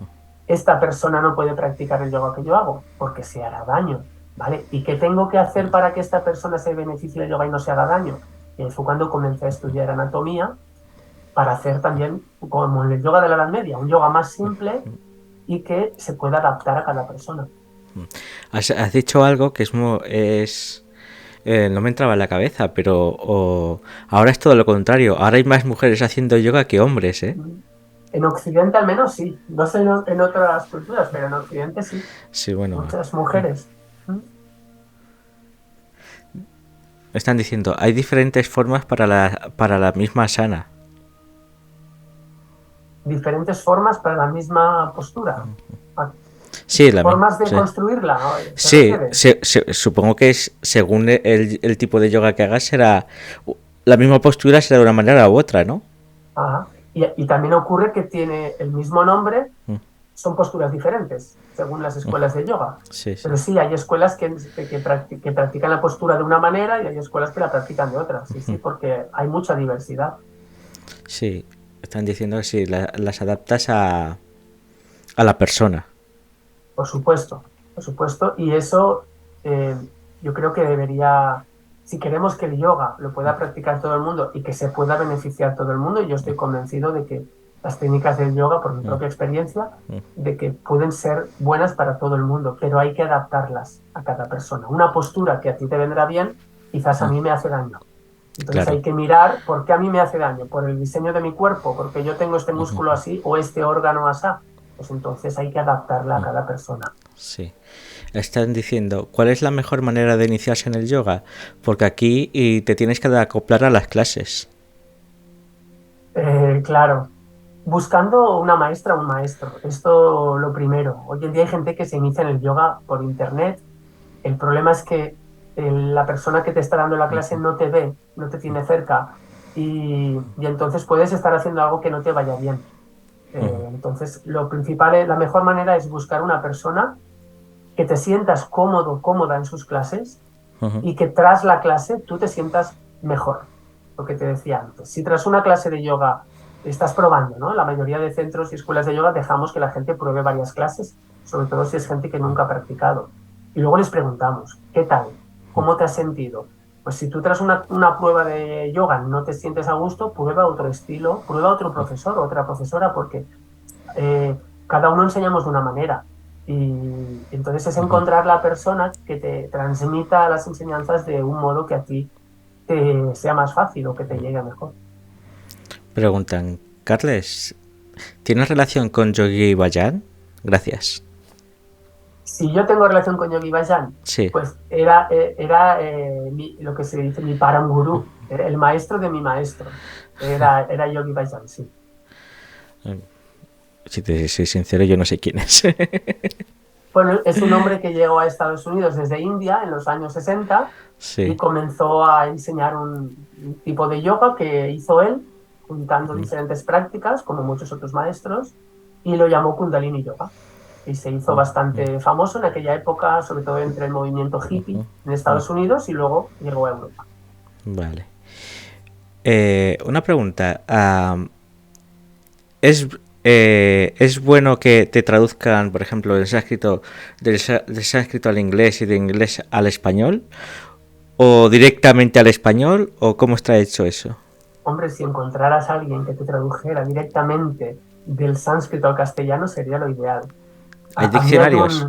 esta persona no puede practicar el yoga que yo hago? Porque se hará daño, ¿vale? ¿Y qué tengo que hacer para que esta persona se beneficie del yoga y no se haga daño? Y fue cuando comencé a estudiar anatomía para hacer también, como en el yoga de la Edad Media, un yoga más simple y que se pueda adaptar a cada persona. Has dicho algo que no me entraba en la cabeza, pero ahora es todo lo contrario. Ahora hay más mujeres haciendo yoga que hombres, ¿eh? En Occidente al menos sí. No sé en otras culturas, pero en Occidente sí. Sí, bueno. Muchas mujeres. Están diciendo, hay diferentes formas para la misma asana. Diferentes formas para la misma postura. Sí, formas de construirla, ¿no? Sí, supongo que es según el tipo de yoga que hagas, será la misma postura será de una manera u otra, ¿no? Ajá. Y también ocurre que tiene el mismo nombre, son posturas diferentes según las escuelas de yoga. Sí. Pero sí, hay escuelas que practican la postura de una manera y hay escuelas que la practican de otra. Sí, porque hay mucha diversidad. Sí, están diciendo que sí, las adaptas a la persona. Por supuesto. Y eso yo creo que debería, si queremos que el yoga lo pueda practicar todo el mundo y que se pueda beneficiar todo el mundo, yo estoy convencido de que las técnicas del yoga, por mi propia experiencia, de que pueden ser buenas para todo el mundo, pero hay que adaptarlas a cada persona. Una postura que a ti te vendrá bien, quizás a mí me hace daño. Entonces hay que mirar por qué a mí me hace daño, por el diseño de mi cuerpo, porque yo tengo este músculo así o este órgano así. Pues entonces hay que adaptarla a cada persona. Sí. Están diciendo, ¿cuál es la mejor manera de iniciarse en el yoga? Porque aquí te tienes que acoplar a las clases. Claro. Buscando una maestra o un maestro. Esto lo primero. Hoy en día hay gente que se inicia en el yoga por internet. El problema es que la persona que te está dando la clase no te ve, no te tiene cerca y entonces puedes estar haciendo algo que no te vaya bien. Entonces, lo principal, la mejor manera es buscar una persona que te sientas cómodo, cómoda en sus clases y que tras la clase tú te sientas mejor. Lo que te decía antes. Si tras una clase de yoga estás probando, ¿no? La mayoría de centros y escuelas de yoga dejamos que la gente pruebe varias clases, sobre todo si es gente que nunca ha practicado. Y luego les preguntamos, ¿qué tal? ¿Cómo te has sentido? Pues si tú tras una prueba de yoga no te sientes a gusto, prueba otro estilo, prueba otro profesor, otra profesora, porque cada uno enseñamos de una manera. Y entonces es encontrar la persona que te transmita las enseñanzas de un modo que a ti te sea más fácil o que te llegue mejor. Preguntan, Carles, ¿tienes relación con Yogi Bhajan? Gracias. Si yo tengo relación con Yogi Bhajan, Sí. pues lo que se dice mi Parangurú, el maestro de mi maestro. Era Yogi Bhajan, sí. Si te soy sincero, yo no sé quién es. Bueno, es un hombre que llegó a Estados Unidos desde India en los años 60 y Sí. comenzó a enseñar un tipo de yoga que hizo él, juntando diferentes prácticas, como muchos otros maestros, y lo llamó Kundalini Yoga. Y se hizo bastante famoso en aquella época, sobre todo entre el movimiento hippie en Estados Unidos y luego llegó a Europa. Vale. Una pregunta. ¿Es, ¿Es bueno que te traduzcan, por ejemplo, del sánscrito, del sánscrito al inglés y de inglés al español? ¿O directamente al español? ¿O cómo está hecho eso? Hombre, si encontraras a alguien que te tradujera directamente del sánscrito al castellano sería lo ideal. ¿Hay Aquí hay diccionarios?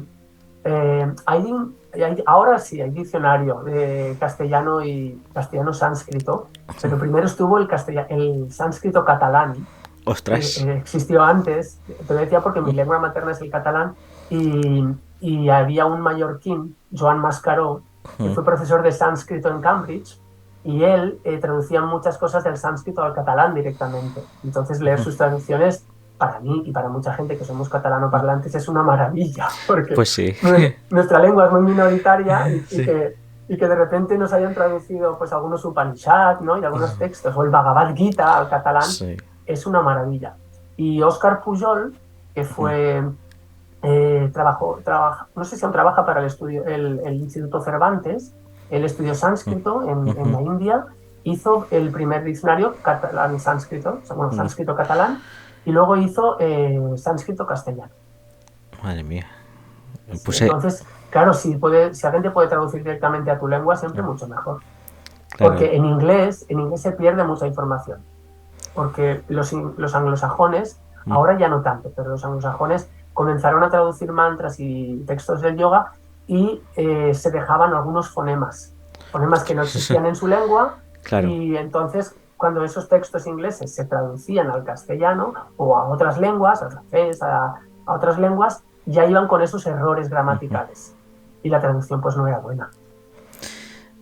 ahora sí, hay diccionario de castellano y castellano-sánscrito, pero primero estuvo el sánscrito catalán, que Ostras. existió antes, te lo decía porque mi lengua materna es el catalán, y, y había un mallorquín, Joan Mascaró, que fue profesor de sánscrito en Cambridge, y él traducía muchas cosas del sánscrito al catalán directamente. Entonces leer sus traducciones, para mí y para mucha gente que somos catalanoparlantes, es una maravilla, porque Pues sí. nuestra lengua es muy minoritaria Sí. y que de repente nos hayan traducido pues algunos Upanishad, ¿no? Y algunos textos, o el Bhagavad Gita al catalán, Sí. es una maravilla. Y Óscar Pujol, que fue, no sé si aún trabaja para el Instituto Cervantes, él estudió sánscrito en la India, hizo el primer diccionario catalán-sánscrito, o sea, bueno, sánscrito-catalán, y luego hizo sánscrito castellano. Madre mía. Sí, Pues entonces, claro, si alguien te puede traducir directamente a tu lengua, siempre mucho mejor. claro. Porque en inglés se pierde mucha información. Porque los anglosajones, ahora ya no tanto, pero los anglosajones comenzaron a traducir mantras y textos del yoga y se dejaban algunos fonemas que no existían en su lengua, Claro. y entonces cuando esos textos ingleses se traducían al castellano o a otras lenguas, al francés, a otras lenguas, ya iban con esos errores gramaticales y la traducción pues no era buena.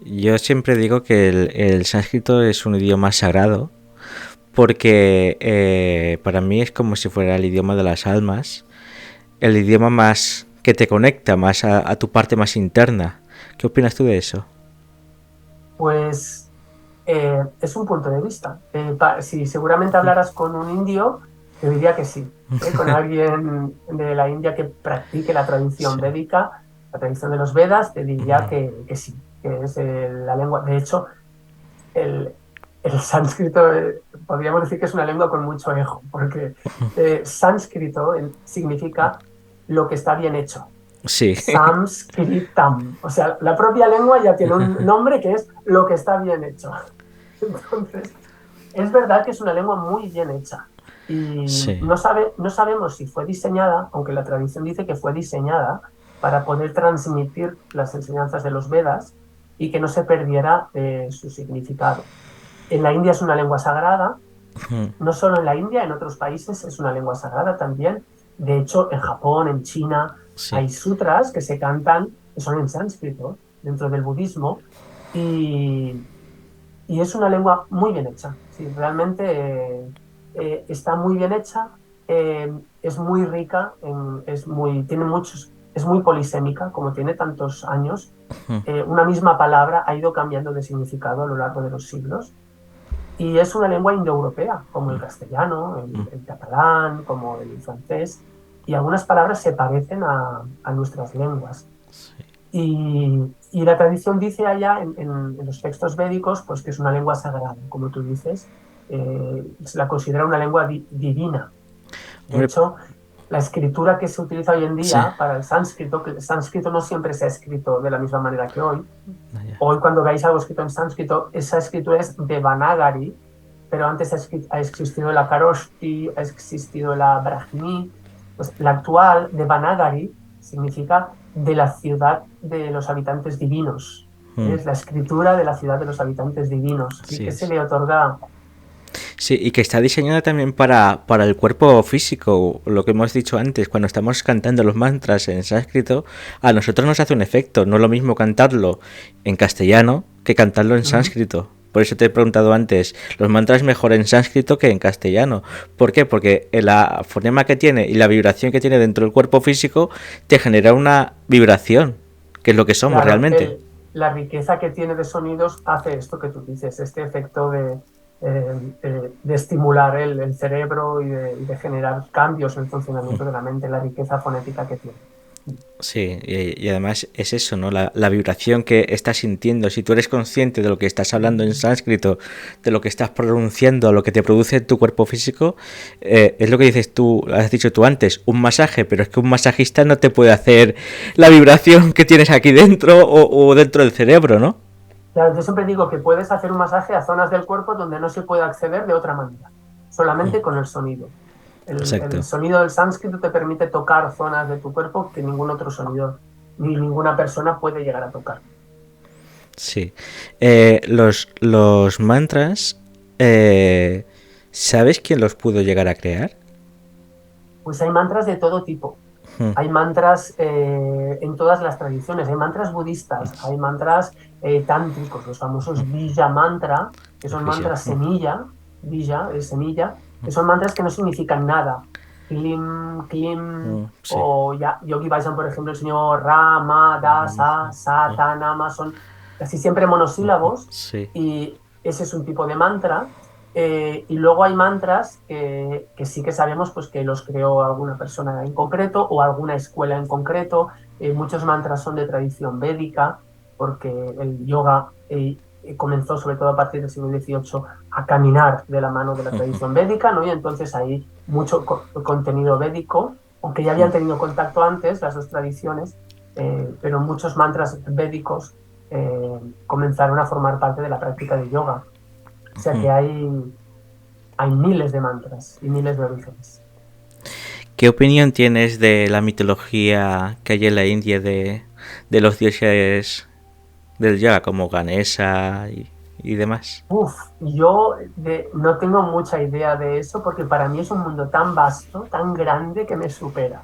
Yo siempre digo que el sánscrito es un idioma sagrado porque para mí es como si fuera el idioma de las almas, el idioma más que te conecta más a tu parte más interna. ¿Qué opinas tú de eso? Pues es un punto de vista. Si seguramente hablaras con un indio, te diría que sí. Con alguien de la India que practique la tradición Sí. védica, la tradición de los Vedas, te diría que sí, que es la lengua. De hecho, el, el sánscrito, podríamos decir que es una lengua con mucho ego, porque sánscrito significa lo que está bien hecho. Sí. Samskritam. O sea, la propia lengua ya tiene un nombre que es lo que está bien hecho. Entonces, es verdad que es una lengua muy bien hecha. Y Sí. no sabemos si fue diseñada, aunque la tradición dice que fue diseñada para poder transmitir las enseñanzas de los Vedas y que no se perdiera su significado. En la India es una lengua sagrada, no solo en la India, en otros países es una lengua sagrada también. De hecho, en Japón, en China, Sí. hay sutras que se cantan, que son en sánscrito, dentro del budismo, y, y es una lengua muy bien hecha. Sí, realmente está muy bien hecha, es muy rica, es muy polisémica, como tiene tantos años. Una misma palabra ha ido cambiando de significado a lo largo de los siglos. Y es una lengua indoeuropea, como el castellano, el catalán, como el francés, y algunas palabras se parecen a nuestras lenguas. Y la tradición dice allá en los textos védicos pues que es una lengua sagrada, como tú dices, se la considera una lengua divina. De Hombre, hecho, la escritura que se utiliza hoy en sí. día para el sánscrito, que el sánscrito no siempre se ha escrito de la misma manera que hoy. Vaya. Hoy cuando veáis algo escrito en sánscrito, esa escritura es Devanagari, pero antes ha existido la Kharoshthi, ha existido la Brahmi. Pues la actual Devanagari significa de la ciudad de los habitantes divinos. Es la escritura de la ciudad de los habitantes divinos y Así que se es. le otorga. Sí, y que está diseñada también para el cuerpo físico, lo que hemos dicho antes, cuando estamos cantando los mantras en sánscrito, a nosotros nos hace un efecto, no es lo mismo cantarlo en castellano que cantarlo en sánscrito. Por eso te he preguntado antes, los mantras mejor en sánscrito que en castellano. ¿Por qué? Porque la fonema que tiene y la vibración que tiene dentro del cuerpo físico te genera una vibración, que es lo que somos Claro, realmente. la riqueza que tiene de sonidos hace esto que tú dices, este efecto de estimular el cerebro y de generar cambios en el funcionamiento de la mente, la riqueza fonética que tiene. Sí, y además es eso, ¿no? La vibración que estás sintiendo. Si tú eres consciente de lo que estás hablando en sánscrito, de lo que estás pronunciando, lo que te produce tu cuerpo físico, es lo que dices tú, has dicho tú antes, un masaje, pero es que un masajista no te puede hacer la vibración que tienes aquí dentro o dentro del cerebro, ¿no? Claro, yo siempre digo que puedes hacer un masaje a zonas del cuerpo donde no se puede acceder de otra manera, solamente con el sonido. El Exacto. sonido del sánscrito te permite tocar zonas de tu cuerpo que ningún otro sonido ni ninguna persona puede llegar a tocar. Sí. Los mantras, ¿sabes quién los pudo llegar a crear? Pues hay mantras de todo tipo. Hay mantras en todas las tradiciones. Hay mantras budistas, hay mantras tántricos, los famosos Bija mantra, que Los son Visha. mantras semilla, Bija es semilla, que son mantras que no significan nada. Klim, Klim, Sí. o Yogi Bhajan, por ejemplo, el señor Rama, Dasa, Sata, Nama, son casi siempre monosílabos Sí. y ese es un tipo de mantra. Y luego hay mantras que sí que sabemos pues, que los creó alguna persona en concreto o alguna escuela en concreto. Muchos mantras son de tradición védica, porque el yoga comenzó sobre todo a partir del siglo XVIII a caminar de la mano de la tradición védica, ¿no? Y entonces hay mucho contenido védico, aunque ya habían tenido contacto antes las dos tradiciones, pero muchos mantras védicos comenzaron a formar parte de la práctica de yoga. O sea que hay miles de mantras y miles de orígenes. ¿Qué opinión tienes de la mitología que hay en la India de los dioses del yoga, como Ganesha y demás? No tengo mucha idea de eso porque para mí es un mundo tan vasto, tan grande que me supera.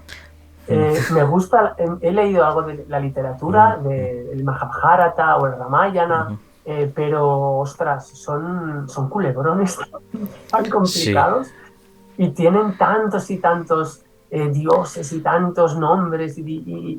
Me gusta, he leído algo de la literatura, del Mahabharata o el Ramayana, pero ostras, son culebrones tan Sí. complicados y tienen tantos y tantos dioses y tantos nombres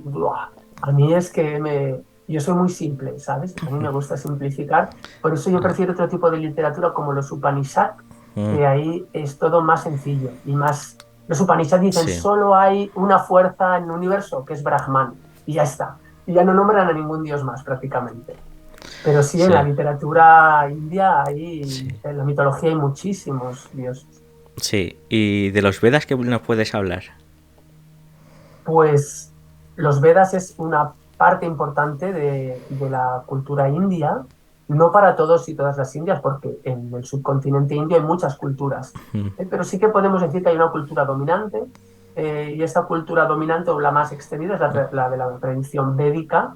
¡buah! A mí es que yo soy muy simple, ¿sabes? A mí me gusta simplificar, por eso yo prefiero otro tipo de literatura como los Upanishad, que ahí es todo más sencillo y más... Los Upanishad dicen, Sí. solo hay una fuerza en el universo, que es Brahman, y ya está. Y ya no nombran a ningún dios más prácticamente. Pero sí, en la Sí. literatura india, Sí. en la mitología hay muchísimos dioses. Sí. ¿Y de los Vedas qué nos puedes hablar? Pues los Vedas es una parte importante de la cultura india, no para todos y todas las indias, porque en el subcontinente indio hay muchas culturas, pero sí que podemos decir que hay una cultura dominante, y esta cultura dominante o la más extendida es la de la tradición védica.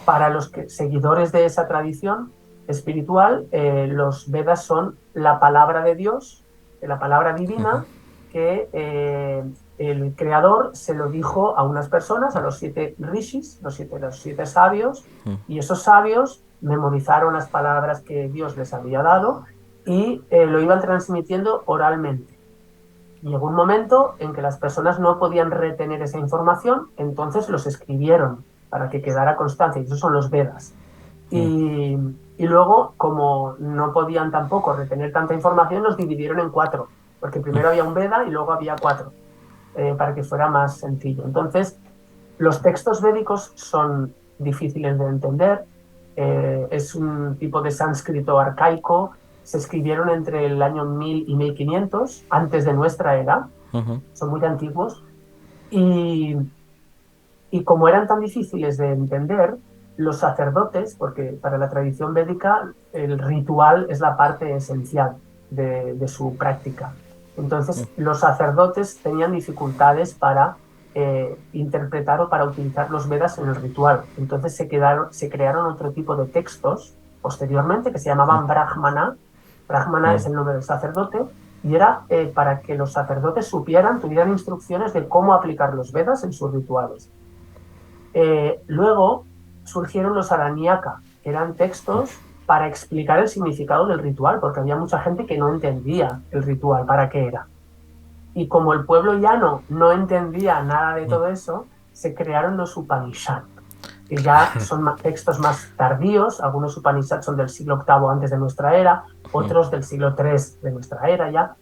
Para los seguidores de esa tradición espiritual, los Vedas son la palabra de Dios, la palabra divina, que el creador se lo dijo a unas personas, a los 7 rishis, los siete sabios, y esos sabios memorizaron las palabras que Dios les había dado y lo iban transmitiendo oralmente. Llegó un momento en que las personas no podían retener esa información, entonces los escribieron para que quedara constancia, y esos son los Vedas. Y luego, como no podían tampoco retener tanta información, los dividieron en cuatro, porque primero había un Veda y luego había cuatro, para que fuera más sencillo. Entonces, los textos védicos son difíciles de entender, es un tipo de sánscrito arcaico, se escribieron entre el año 1000 y 1500, antes de nuestra era, Ujú. son muy antiguos, y, y como eran tan difíciles de entender, los sacerdotes, porque para la tradición védica el ritual es la parte esencial de su práctica. Entonces, los sacerdotes tenían dificultades para interpretar o para utilizar los Vedas en el ritual. Entonces se crearon otro tipo de textos posteriormente que se llamaban Brahmana. Brahmana es el nombre del sacerdote y era para que los sacerdotes supieran, tuvieran instrucciones de cómo aplicar los Vedas en sus rituales. Luego surgieron los Aranyaka, que eran textos para explicar el significado del ritual, porque había mucha gente que no entendía el ritual, para qué era. Y como el pueblo llano no entendía nada de todo eso, se crearon los Upanishads, que ya son textos más tardíos. Algunos Upanishads son del siglo VIII antes de nuestra era, otros del siglo III de nuestra era ya.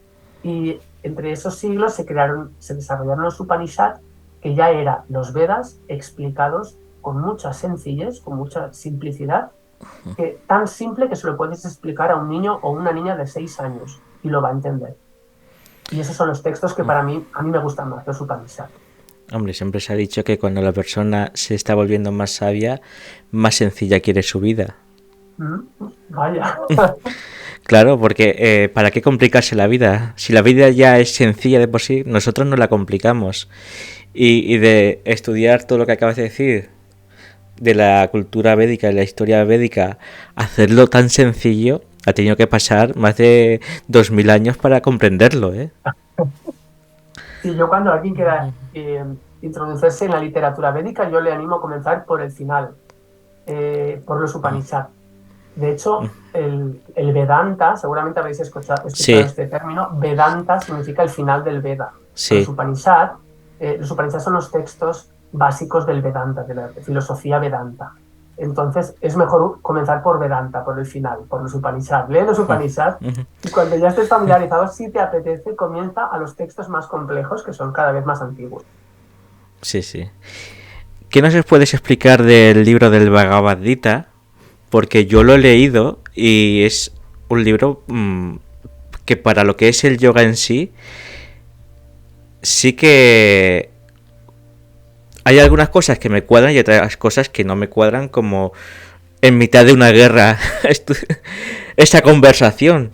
Y entre esos siglos se desarrollaron los Upanishads, que ya eran los Vedas explicados con mucha sencillez, con mucha simplicidad, que, tan simple que se lo puedes explicar a un niño o una niña de 6 años y lo va a entender. Y esos son los textos que a mí me gustan más, los Upanishads. Hombre, siempre se ha dicho que cuando la persona se está volviendo más sabia, más sencilla quiere su vida. Vaya. Claro, porque ¿para qué complicarse la vida? Si la vida ya es sencilla de por sí, nosotros no la complicamos. Y de estudiar todo lo que acabas de decir, de la cultura védica, de la historia védica, hacerlo tan sencillo, ha tenido que pasar más de 2000 años para comprenderlo, ¿eh? Si yo cuando alguien quiera introducirse en la literatura védica, yo le animo a comenzar por el final, por los Upanishads. De hecho, el Vedanta, seguramente habréis escuchado Sí, este término, Vedanta significa el final del Veda. sí. Los Upanishads son los textos básicos del Vedanta, de la filosofía Vedanta. Entonces, es mejor comenzar por Vedanta, por el final, por los Upanishads. Lee los Upanishads y cuando ya estés familiarizado, si te apetece, comienza a los textos más complejos, que son cada vez más antiguos. Sí, sí. ¿Qué nos puedes explicar del libro del Bhagavad Gita? Porque yo lo he leído y es un libro que para lo que es el yoga en sí, sí que hay algunas cosas que me cuadran y otras cosas que no me cuadran, como en mitad de una guerra esta conversación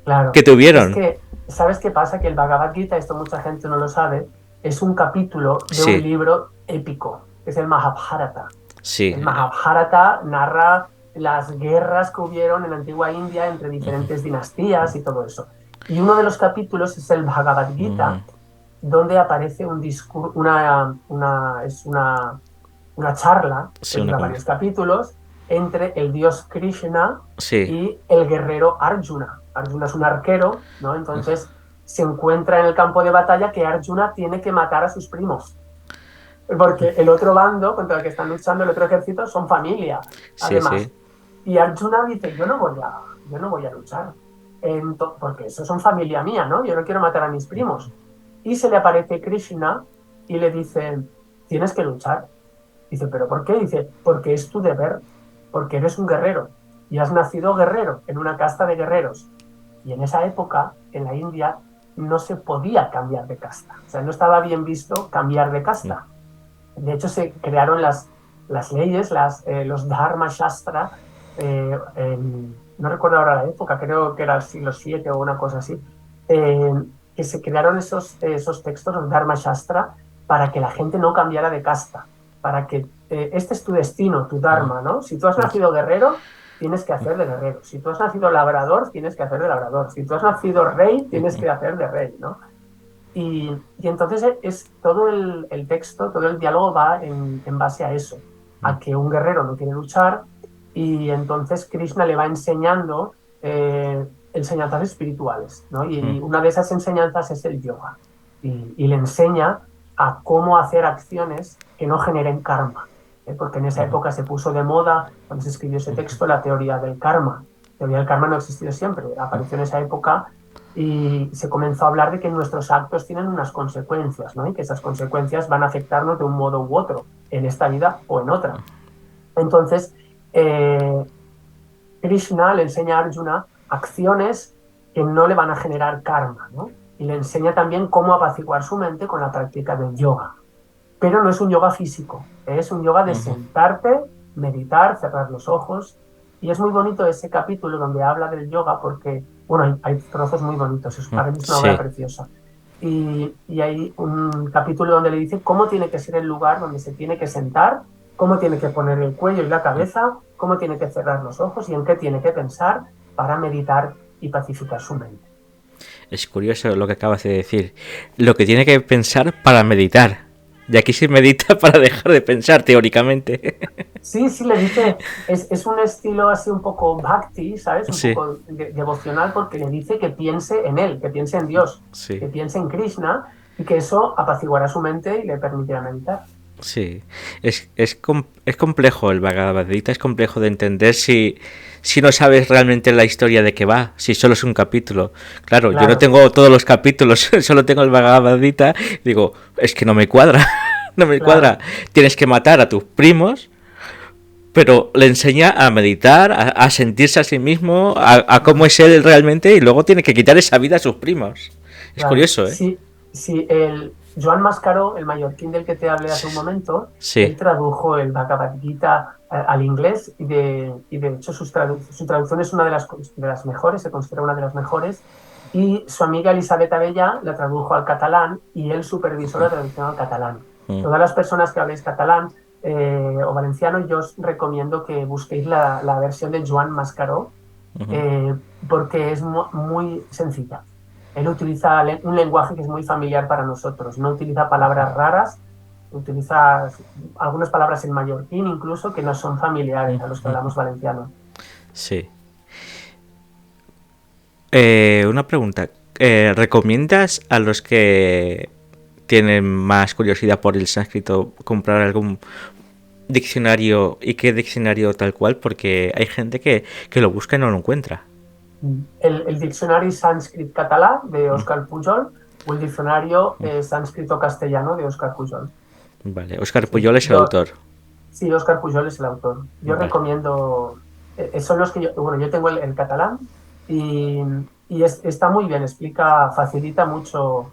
Claro, que es tuvieron. que, ¿sabes qué pasa? Que el Bhagavad Gita, esto mucha gente no lo sabe, es un capítulo de un Sí, libro épico, que es el Mahabharata. sí. El Mahabharata narra las guerras que hubieron en la antigua India entre diferentes dinastías y todo eso. Y uno de los capítulos es el Bhagavad Gita, donde aparece un discurso, una charla que Sí, una dura con... varios capítulos entre el dios Krishna Sí. y el guerrero Arjuna. Arjuna es un arquero, ¿no? Entonces se encuentra en el campo de batalla que Arjuna tiene que matar a sus primos. Porque el otro bando contra el que están luchando, el otro ejército, son familia, Sí, además. sí. Y Arjuna dice, yo no voy a luchar, porque esos son familia mía, ¿no? Yo no quiero matar a mis primos. Y se le aparece Krishna y le dice, tienes que luchar. Dice, ¿pero por qué? Dice, porque es tu deber, porque eres un guerrero y has nacido guerrero en una casta de guerreros. Y en esa época, en la India, no se podía cambiar de casta. O sea, no estaba bien visto cambiar de casta. De hecho, se crearon las leyes, los Dharma Shastra, no recuerdo ahora la época, creo que era el siglo VII o una cosa así, eh, que se crearon esos textos, los Dharma Shastra, para que la gente no cambiara de casta, para que este es tu destino, tu Dharma, ¿no? Si tú has nacido guerrero, tienes que hacer de guerrero. Si tú has nacido labrador, tienes que hacer de labrador. Si tú has nacido rey, tienes que hacer de rey, ¿no? Y entonces es todo el texto, todo el diálogo va en base a eso, a que un guerrero no quiere luchar y entonces Krishna le va enseñando enseñanzas espirituales, ¿no? Y una de esas enseñanzas es el yoga. Y le enseña a cómo hacer acciones que no generen karma. Porque en esa época se puso de moda, cuando se escribió ese texto, la teoría del karma. La teoría del karma no ha existido siempre, apareció en esa época y se comenzó a hablar de que nuestros actos tienen unas consecuencias, ¿no? Y que esas consecuencias van a afectarnos de un modo u otro, en esta vida o en otra. Entonces, Krishna le enseña a Arjuna acciones que no le van a generar karma, ¿no? Y le enseña también cómo apaciguar su mente con la práctica del yoga. Pero no es un yoga físico, es un yoga de sentarte, meditar, cerrar los ojos. Y es muy bonito ese capítulo donde habla del yoga porque, bueno, hay trozos muy bonitos, para mí es una obra Sí. preciosa. Y hay un capítulo donde le dice cómo tiene que ser el lugar donde se tiene que sentar, cómo tiene que poner el cuello y la cabeza, cómo tiene que cerrar los ojos y en qué tiene que pensar para meditar y pacificar su mente. Es curioso lo que acabas de decir. Lo que tiene que pensar para meditar. Y aquí se medita para dejar de pensar, teóricamente. Sí, sí, le dice, es un estilo así un poco bhakti, ¿sabes? Un Sí, poco devocional porque le dice que piense en él, que piense en Dios, sí, que piense en Krishna y que eso apaciguará su mente y le permitirá meditar. sí. Es complejo el Bhagavad Gita, es complejo de entender si no sabes realmente la historia de qué va, si solo es un capítulo. Claro, yo no Claro, tengo todos los capítulos, solo tengo el Bhagavad Gita. Digo, es que no me cuadra, no me cuadra. claro, Tienes que matar a tus primos, pero le enseña a meditar, a sentirse a sí mismo, a cómo es él realmente, y luego tiene que quitar esa vida a sus primos. Es claro. curioso, ¿eh? Sí, sí, el Joan Mascaró, el mallorquín del que te hablé hace un momento, Sí. él tradujo el Bhagavad Gita al inglés y de hecho su traducción es una de las mejores, se considera una de las mejores. Y su amiga Elisabet Abella la tradujo al catalán y él supervisó la traducción al catalán. Mm, Todas las personas que habléis catalán o valenciano, yo os recomiendo que busquéis la versión de Joan Mascaró ujú. eh, porque es muy sencilla. Él utiliza un lenguaje que es muy familiar para nosotros, no utiliza palabras raras, utiliza algunas palabras en mallorquín incluso que no son familiares a los que hablamos valenciano. Sí. Una pregunta. ¿Recomiendas a los que tienen más curiosidad por el sánscrito comprar algún diccionario y qué diccionario tal cual? Porque hay gente que lo busca y no lo encuentra. El diccionari sánscrit-català de Óscar Pujol o el diccionario sánscrito-castellano de Óscar Pujol. Vale, Óscar Sí, Puyol es el autor. sí, Óscar Pujol es el autor. Yo Vale. recomiendo, son los que bueno, yo tengo el catalán y, está muy bien, facilita mucho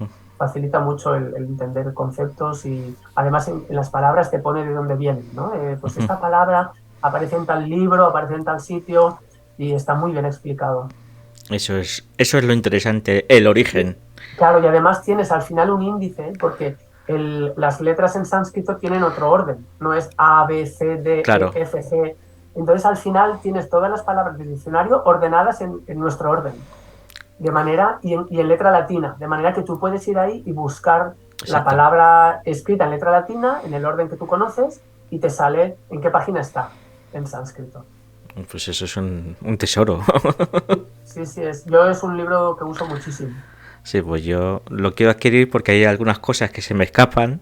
el entender conceptos y además en las palabras te pone de dónde vienen, ¿no? Pues esta palabra aparece en tal libro, aparece en tal sitio y está muy bien explicado. Eso es lo interesante, el Y, origen. claro, y además tienes al final un índice, porque las letras en sánscrito tienen otro orden, no es A, B, C, D, E, Claro, F, G. Entonces al final tienes todas las palabras del diccionario ordenadas en nuestro orden, de manera, y en letra latina, de manera que tú puedes ir ahí y buscar la exacto. palabra escrita en letra latina, en el orden que tú conoces, y te sale en qué página está en sánscrito. Pues eso es un tesoro. Sí, sí, sí, yo es un libro que uso muchísimo. Sí, pues yo lo quiero adquirir porque hay algunas cosas que se me escapan.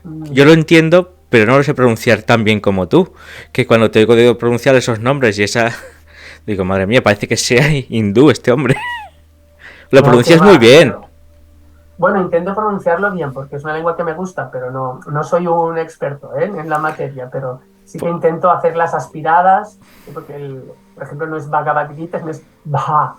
Mm, Yo lo entiendo, pero no lo sé pronunciar tan bien como tú. Que cuando te oigo de pronunciar esos nombres y esa... Digo, madre mía, parece que sea hindú este hombre. Lo no, que pronuncias muy va, bien. pero bueno, intento pronunciarlo bien porque es una lengua que me gusta, pero no soy un experto, en la materia, pero sí que intento hacer las aspiradas, porque por ejemplo no es Bhagavad Gita, no es Bha,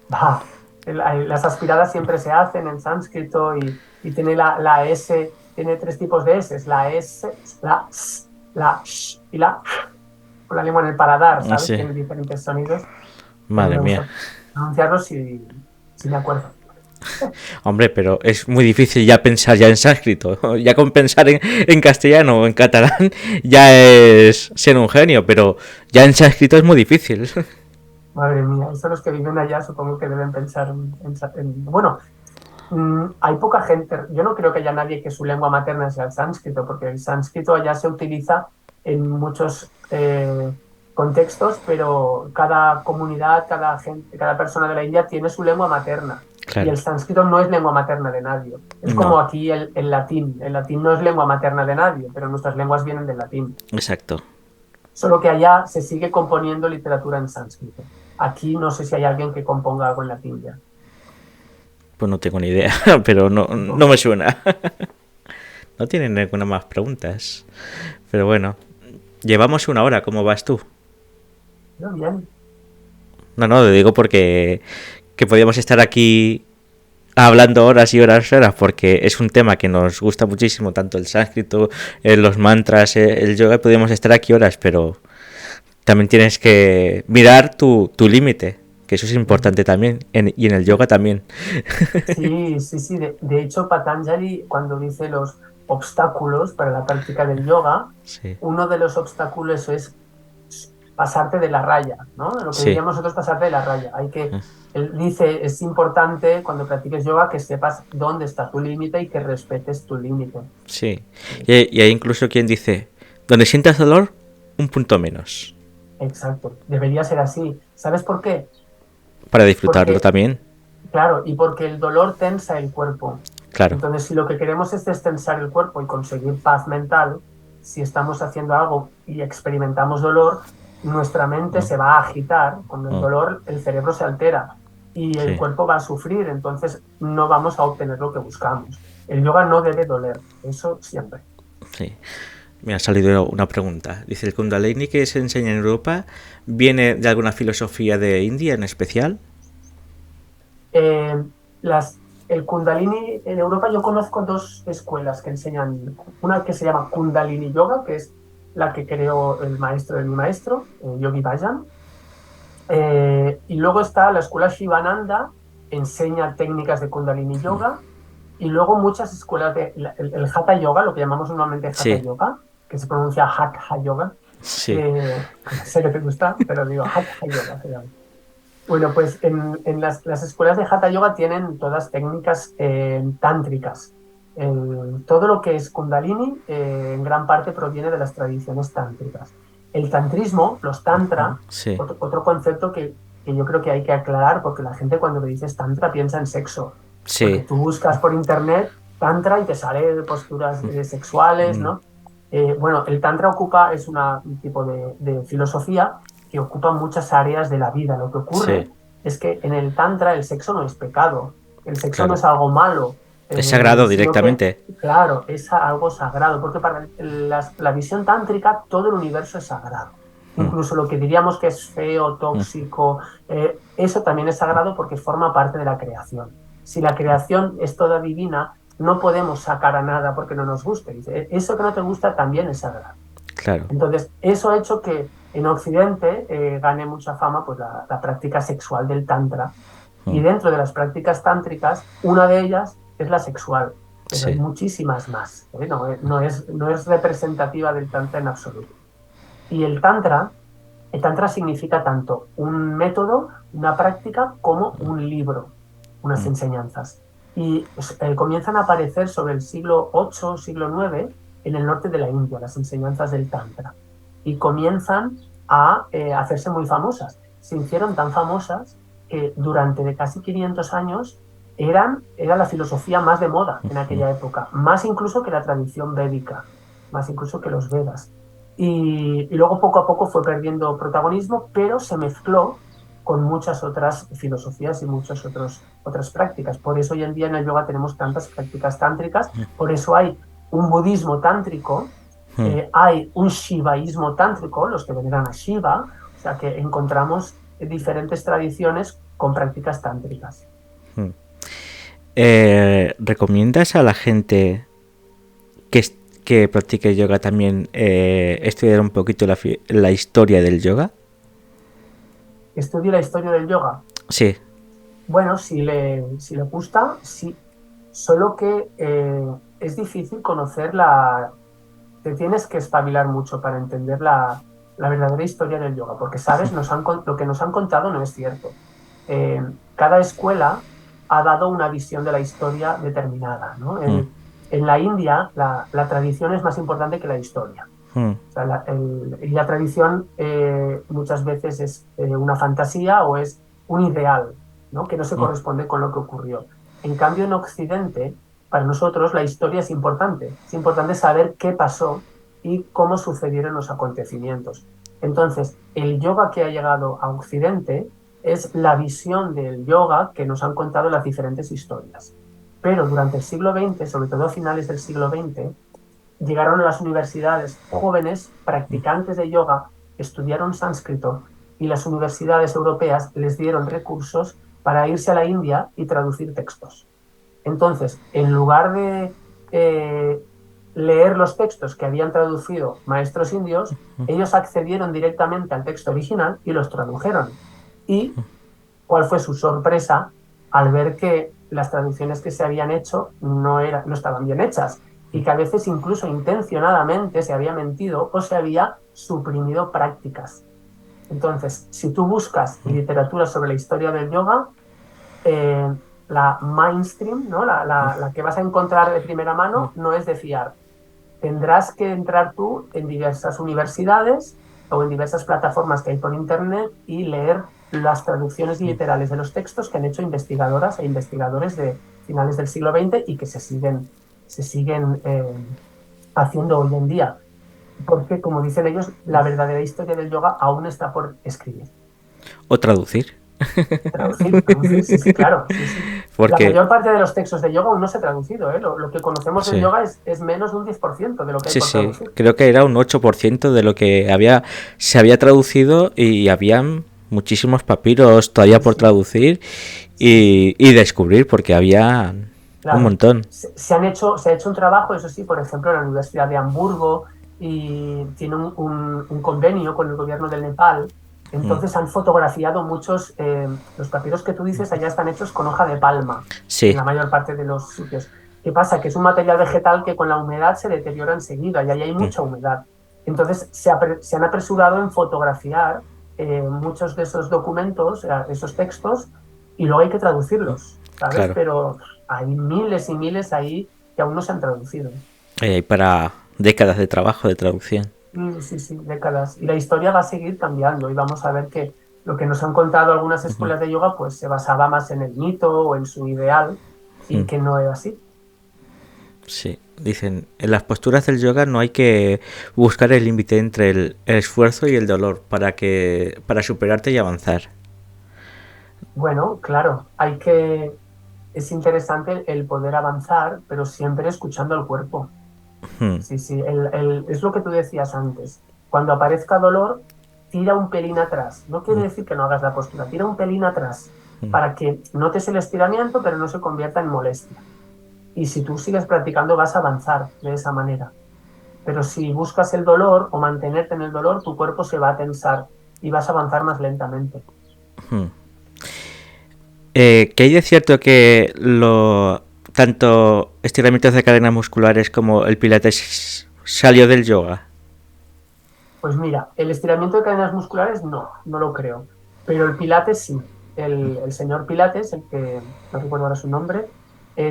Bha. Las aspiradas siempre se hacen en sánscrito y tiene la S, tiene tres tipos de S, la S, la S, la sh y la con la lengua en el paladar, ¿sabes? Sí, Tiene diferentes sonidos y a mí madre me mía. gusta pronunciarlos si me acuerdo. Hombre, pero es muy difícil ya pensar ya en sánscrito. Ya con pensar en castellano o en catalán ya es ser un genio, pero ya en sánscrito es muy difícil. Madre mía, eso los que viven allá supongo que deben pensar bueno, hay poca gente, yo no creo que haya nadie que su lengua materna sea el sánscrito, porque el sánscrito allá se utiliza en muchos contextos, pero cada comunidad, cada gente, cada persona de la India tiene su lengua materna. Y Claro. el sánscrito no es lengua materna de nadie. Es como No, aquí el latín. El latín no es lengua materna de nadie, pero nuestras lenguas vienen del latín. exacto. Solo que allá se sigue componiendo literatura en sánscrito. Aquí no sé si hay alguien que componga algo en latín ya. Pues no tengo ni idea, pero no me suena. No tienen ninguna más preguntas. Pero bueno, llevamos una hora, ¿cómo vas tú? Pero bien. No, no, te digo porque que podíamos estar aquí hablando horas y horas y horas porque es un tema que nos gusta muchísimo, tanto el sánscrito, los mantras, el yoga, podríamos estar aquí horas, pero también tienes que mirar tu límite, que eso es importante también, y en el yoga también. Sí, sí, sí. De hecho, Patanjali, cuando dice los obstáculos para la práctica del yoga, Sí, uno de los obstáculos es pasarte de la raya, ¿no? Lo que sí, diríamos nosotros pasarte de la raya. Él dice, es importante cuando practiques yoga que sepas dónde está tu límite y que respetes tu límite. sí. Y hay incluso quien dice, donde sientas dolor, un punto menos, Exacto, debería ser así. ¿Sabes por qué? para disfrutarlo Porque, también, claro, y porque el dolor tensa el cuerpo. claro. Entonces, si lo que queremos es destensar el cuerpo y conseguir paz mental, si estamos haciendo algo y experimentamos dolor, nuestra mente Mm, se va a agitar. Con el mm, dolor, el cerebro se altera y el sí, cuerpo va a sufrir, entonces no vamos a obtener lo que buscamos. El yoga no debe doler, eso siempre. sí. Me ha salido una pregunta. Dice, ¿el Kundalini que se enseña en Europa viene de alguna filosofía de India en especial? Eh, el Kundalini, en Europa yo conozco dos escuelas que enseñan, una que se llama Kundalini Yoga, que es la que creó el maestro de mi maestro, Yogi Bhajan. Y luego está la escuela Shivananda, enseña técnicas de Kundalini Yoga, y luego muchas escuelas de el Hatha Yoga, lo que llamamos normalmente Hatha Sí, Yoga, que se pronuncia Hatha Yoga. sí. Sé que te gusta, pero digo Hatha Yoga se llama. Bueno, pues en las escuelas de Hatha Yoga tienen todas técnicas tántricas. Todo lo que es Kundalini en gran parte proviene de las tradiciones tántricas. El tantrismo, los tantra, Sí, otro concepto que yo creo que hay que aclarar, porque la gente cuando le dices tantra piensa en sexo, porque sí. tú buscas por internet tantra y te sale posturas sexuales, Mm, ¿no? Bueno, el tantra es un tipo de filosofía que ocupa muchas áreas de la vida. Lo que sí, ocurre es que en el tantra el sexo no es pecado, el sexo no claro. es algo malo, Es sagrado sino que, directamente. claro, es algo sagrado, porque para la visión tántrica todo el universo es sagrado. Mm, Incluso lo que diríamos que es feo, mm, tóxico, eso también es sagrado porque forma parte de la creación. Si la creación es toda divina, no podemos sacar a nada porque no nos guste. Dice, eso que no te gusta también es sagrado. claro. Entonces, eso ha hecho que en Occidente gane mucha fama pues, la práctica sexual del Tantra. Y Mm, dentro de las prácticas tántricas, una de ellas es la sexual, pero hay sí. muchísimas más. No es representativa del Tantra en absoluto. Y el Tantra significa tanto un método, una práctica, como un libro, unas Mm, enseñanzas. Y pues, comienzan a aparecer sobre el siglo VIII, siglo IX, en el norte de la India, las enseñanzas del Tantra. Y comienzan a hacerse muy famosas. Se hicieron tan famosas que durante de casi 500 años era la filosofía más de moda en mm, aquella época, más incluso que la tradición védica, más incluso que los Vedas. Y luego poco a poco fue perdiendo protagonismo, pero se mezcló con muchas otras filosofías y muchas otras prácticas. Por eso hoy en día en el yoga tenemos tantas prácticas tántricas, por eso hay un budismo tántrico, mm, hay un shivaísmo tántrico, los que veneran a Shiva, o sea que encontramos diferentes tradiciones con prácticas tántricas. mm. ¿Recomiendas a la gente que, que practique yoga también estudiar un poquito la historia del yoga? Estudio la historia del yoga. Sí, Bueno, si le gusta, sí. Solo que es difícil conocer Te tienes que espabilar mucho para entender la verdadera historia del yoga, porque, ¿sabes? Lo que nos han contado no es cierto. Eh, Cada escuela ha dado una visión de la historia determinada, ¿no? mm, En la India, la tradición es más importante que la historia. O sea, y la tradición muchas veces es una fantasía o es un ideal, ¿no? Que no se corresponde con lo que ocurrió. En cambio, en Occidente, para nosotros la historia es importante. Es importante saber qué pasó y cómo sucedieron los acontecimientos. Entonces, el yoga que ha llegado a Occidente es la visión del yoga que nos han contado las diferentes historias. Pero durante el siglo XX, sobre todo a finales del siglo XX, llegaron a las universidades jóvenes practicantes de yoga, estudiaron sánscrito y las universidades europeas les dieron recursos para irse a la India y traducir textos. Entonces, en lugar de leer los textos que habían traducido maestros indios, ellos accedieron directamente al texto original y los tradujeron. ¿Y cuál fue su sorpresa al ver que las traducciones que se habían hecho no estaban bien hechas y que a veces incluso intencionadamente se había mentido o se había suprimido prácticas? Entonces, si tú buscas literatura sobre la historia del yoga, la mainstream, ¿no? la que vas a encontrar de primera mano, no es de fiar. Tendrás que entrar tú en diversas universidades o en diversas plataformas que hay por internet y leer las traducciones literales de los textos que han hecho investigadoras e investigadores de finales del siglo XX y que se siguen haciendo hoy en día. Porque, como dicen ellos, la verdadera historia del yoga aún está por escribir. O traducir. Traducir, sí, sí, claro. Sí, sí. Porque la mayor parte de los textos de yoga aún no se ha traducido. Lo que conocemos del sí. yoga es menos de un 10% de lo que hay Sí, por sí, traducir. creo que era un 8% de lo que se había traducido y habían muchísimos papiros todavía por traducir y descubrir, porque había Claro. un montón. Se ha hecho un trabajo, eso sí, por ejemplo, en la Universidad de Hamburgo, y tiene un convenio con el gobierno del Nepal. Entonces han fotografiado muchos, los papiros que tú dices allá están hechos con hoja de palma, Sí. en la mayor parte de los sitios. ¿Qué pasa? Que es un material vegetal que con la humedad se deteriora enseguida y ahí hay mucha humedad. Entonces se han apresurado en fotografiar muchos de esos documentos, esos textos, y luego hay que traducirlos, ¿sabes? Claro. Pero hay miles y miles ahí que aún no se han traducido. Hay para décadas de trabajo de traducción. Sí, sí, décadas. Y la historia va a seguir cambiando y vamos a ver que lo que nos han contado algunas escuelas de yoga pues se basaba más en el mito o en su ideal y que no era así. Sí, dicen, en las posturas del yoga no hay que buscar el límite entre el esfuerzo y el dolor para superarte y avanzar. Bueno, claro, es interesante el poder avanzar, pero siempre escuchando al cuerpo. Sí, sí, es lo que tú decías antes. Cuando aparezca dolor, tira un pelín atrás. No quiere decir que no hagas la postura, tira un pelín atrás para que notes el estiramiento, pero no se convierta en molestia. Y si tú sigues practicando, vas a avanzar de esa manera. Pero si buscas el dolor o mantenerte en el dolor, tu cuerpo se va a tensar y vas a avanzar más lentamente. ¿Qué hay de cierto que tanto estiramientos de cadenas musculares como el pilates salió del yoga? Pues mira, el estiramiento de cadenas musculares no lo creo. Pero el pilates sí. El señor Pilates, el que no recuerdo ahora su nombre,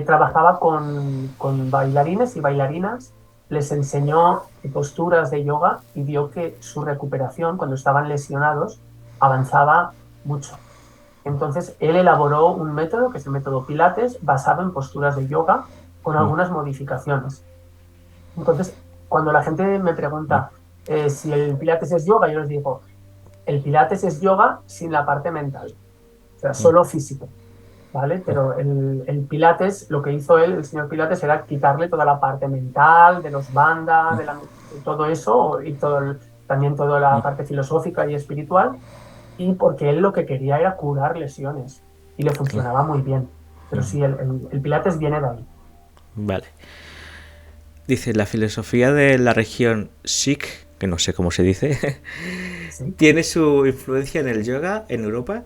trabajaba con bailarines y bailarinas, les enseñó posturas de yoga y vio que su recuperación, cuando estaban lesionados, avanzaba mucho. Entonces, él elaboró un método, que es el método Pilates, basado en posturas de yoga, con algunas modificaciones. Entonces, cuando la gente me pregunta si el Pilates es yoga, yo les digo, el Pilates es yoga sin la parte mental, o sea, solo físico, ¿vale? Pero el Pilates, lo que hizo él, el señor Pilates, era quitarle toda la parte mental, de los bandas, de todo eso, y también toda la parte filosófica y espiritual, y porque él lo que quería era curar lesiones, y le funcionaba muy bien. Pero sí, el Pilates viene de ahí. Vale. Dice, la filosofía de la región Sikh, que no sé cómo se dice, ¿sí? ¿Tiene su influencia en el yoga en Europa?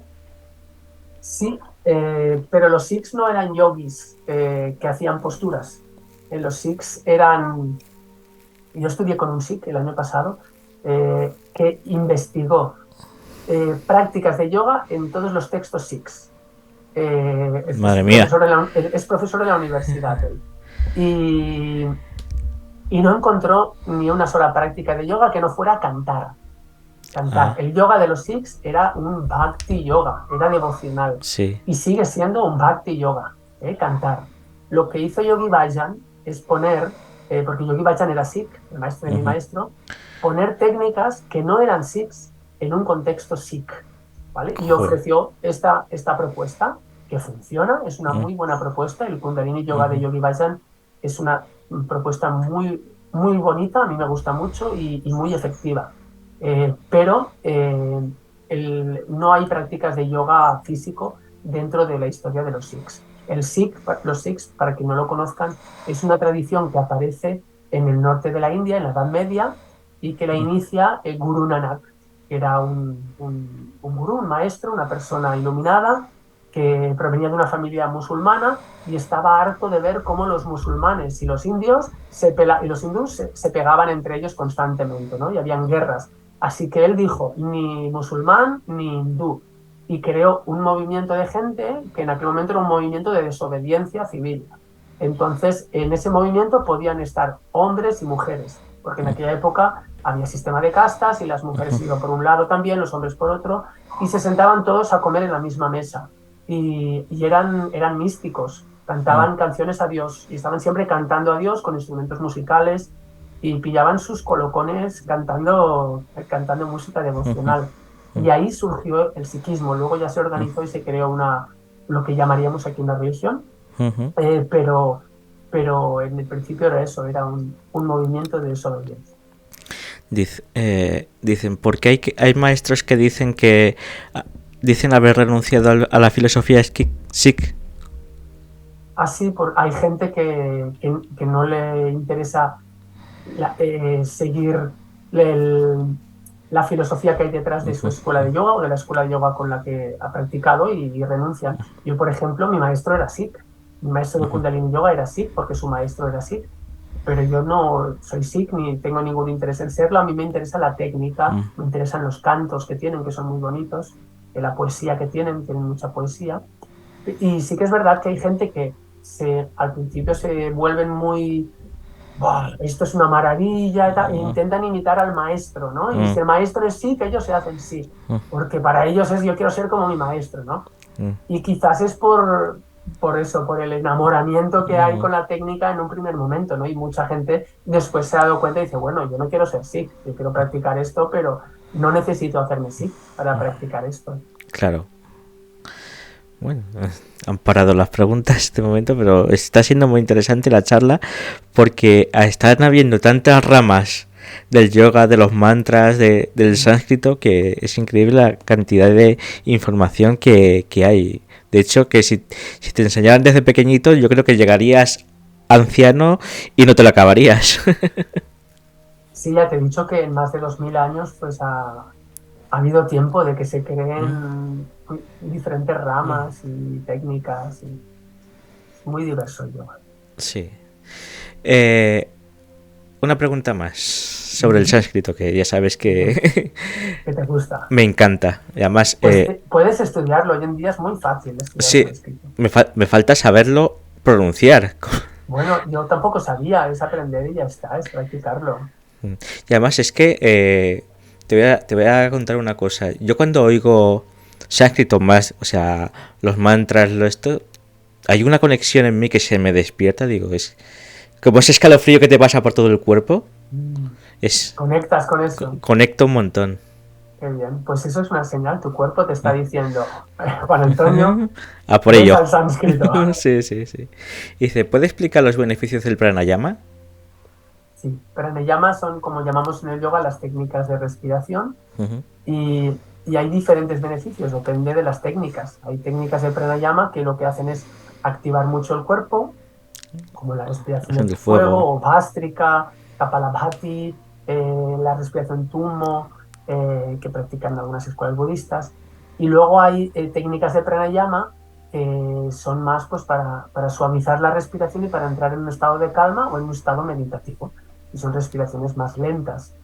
Sí, pero los Sikhs no eran yogis que hacían posturas. Los Sikhs eran... Yo estudié con un Sikh el año pasado que investigó prácticas de yoga en todos los textos Sikhs. Madre mía. Es profesor de la universidad él. Y y no encontró ni una sola práctica de yoga que no fuera cantar. Cantar. Ah, El yoga de los Sikhs era un bhakti yoga, era devocional. sí. Y sigue siendo un bhakti yoga, cantar. Lo que hizo Yogi Bhajan es poner, porque Yogi Bhajan era Sikh, el maestro de mi Ujú, maestro, poner técnicas que no eran Sikhs en un contexto Sikh, ¿vale? Y joder, ofreció esta propuesta que funciona, es una mm, muy buena propuesta. El Kundalini Yoga de ujú, Yogi Bhajan es una propuesta muy, muy bonita, a mí me gusta mucho y muy efectiva. Pero no hay prácticas de yoga físico dentro de la historia de los Sikhs. Los Sikhs, para que no lo conozcan, es una tradición que aparece en el norte de la India, en la Edad Media, y que la mm, inicia el Guru Nanak, que era un gurú, un maestro, una persona iluminada que provenía de una familia musulmana y estaba harto de ver cómo los musulmanes y los indios y los hindús se pegaban entre ellos constantemente, ¿no? Y habían guerras. Así que él dijo, ni musulmán ni hindú, y creó un movimiento de gente que en aquel momento era un movimiento de desobediencia civil. Entonces, en ese movimiento podían estar hombres y mujeres, porque en aquella época había sistema de castas y las mujeres ujú, iban por un lado también, los hombres por otro, y se sentaban todos a comer en la misma mesa. Y eran místicos, mm, cantaban canciones a Dios y estaban siempre cantando a Dios con instrumentos musicales y pillaban sus colocones cantando música ujú, devocional. Y ahí surgió el sikhismo. Luego ya se organizó y se creó lo que llamaríamos aquí una religión, ujú. eh, pero, pero en el principio era eso, era un movimiento de desobediencia. Dicen, porque hay maestros que dicen que dicen haber renunciado a la filosofía Sikh. Hay gente que no le interesa seguir el- la filosofía que hay detrás de su Ujú, escuela de yoga o de la escuela de yoga con la que ha practicado y renuncian. Yo, por ejemplo, mi maestro era Sikh. Mi maestro de ujú, Kundalini Yoga era Sikh porque su maestro era Sikh. Pero yo no soy Sikh ni tengo ningún interés en serlo. A mí me interesa la técnica, mm, me interesan los cantos que tienen, que son muy bonitos, la poesía que tienen mucha poesía. Y sí que es verdad que hay gente que al principio se vuelven muy "Buah, esto es una maravilla", y e mm, intentan imitar al maestro, ¿no? Y mm, si el maestro es sí, que ellos se hacen sí, mm, porque para ellos es yo quiero ser como mi maestro, ¿no? mm, Y quizás es por eso, por el enamoramiento que hay mm, con la técnica en un primer momento, ¿no? Y mucha gente después se ha dado cuenta y dice, bueno, yo no quiero ser Sikh, yo quiero practicar esto, pero no necesito hacerme Sikh para practicar esto. claro. Bueno, han parado las preguntas de momento, pero está siendo muy interesante la charla porque están habiendo tantas ramas del yoga, de los mantras, del sánscrito, que es increíble la cantidad de información que hay. De hecho, que si te enseñaran desde pequeñito, yo creo que llegarías anciano y no te lo acabarías. Sí, ya te he dicho que en más de 2000 años pues ha habido tiempo de que se creen diferentes ramas y técnicas. Es muy diverso el yoga. Sí. Eh, una pregunta más sobre el Ujú. sánscrito, que ya sabes Bien, que ¿qué te gusta? me encanta. Y además, Pues puedes estudiarlo. Hoy en día es muy fácil estudiar sí, sánscrito. me falta saberlo pronunciar. Bueno, yo tampoco sabía, es aprender y ya está, es practicarlo. Y además es que te voy a contar una cosa. Yo cuando oigo sánscrito más, o sea, los mantras, esto, hay una conexión en mí que se me despierta, digo, es como ese escalofrío que te pasa por todo el cuerpo, Mm. es Conectas con eso. conecta un montón. Qué bien. Pues eso es una señal. Tu cuerpo te está diciendo, Juan Antonio, A por ves ello. al sánscrito. Sí, sí, sí. Dice, ¿puede explicar los beneficios del pranayama? Sí, pranayama son como llamamos en el yoga las técnicas de respiración Ujú. y hay diferentes beneficios, depende de las técnicas. Hay técnicas de pranayama que lo que hacen es activar mucho el cuerpo, como la respiración Son en del fuego fuego. o Bhastrika, Kapalabhati, la respiración Tummo, que practican algunas escuelas budistas. Y luego hay técnicas de pranayama que son más pues, para suavizar la respiración y para entrar en un estado de calma o en un estado meditativo. Y son respiraciones más lentas.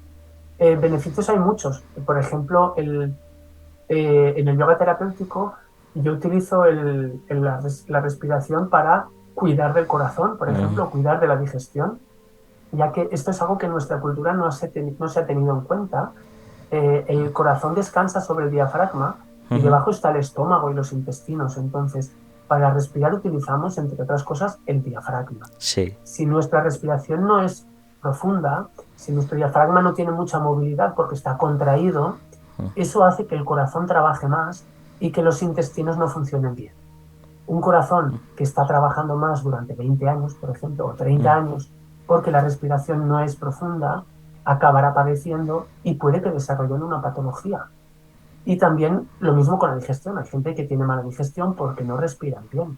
Beneficios hay muchos. Por ejemplo, en el yoga terapéutico yo utilizo la respiración para cuidar del corazón, por Ujú. ejemplo, cuidar de la digestión. ya que esto es algo que en nuestra cultura no se ha tenido en cuenta. El corazón descansa sobre el diafragma y Ujú. debajo está el estómago y los intestinos. Entonces, para respirar utilizamos, entre otras cosas, el diafragma. Sí. Si nuestra respiración no es profunda, si nuestro diafragma no tiene mucha movilidad porque está contraído, eso hace que el corazón trabaje más y que los intestinos no funcionen bien. Un corazón que está trabajando más durante 20 años, por ejemplo, o 30 años, porque la respiración no es profunda, acabará padeciendo y puede que desarrolle una patología. Y también lo mismo con la digestión. Hay gente que tiene mala digestión porque no respiran bien.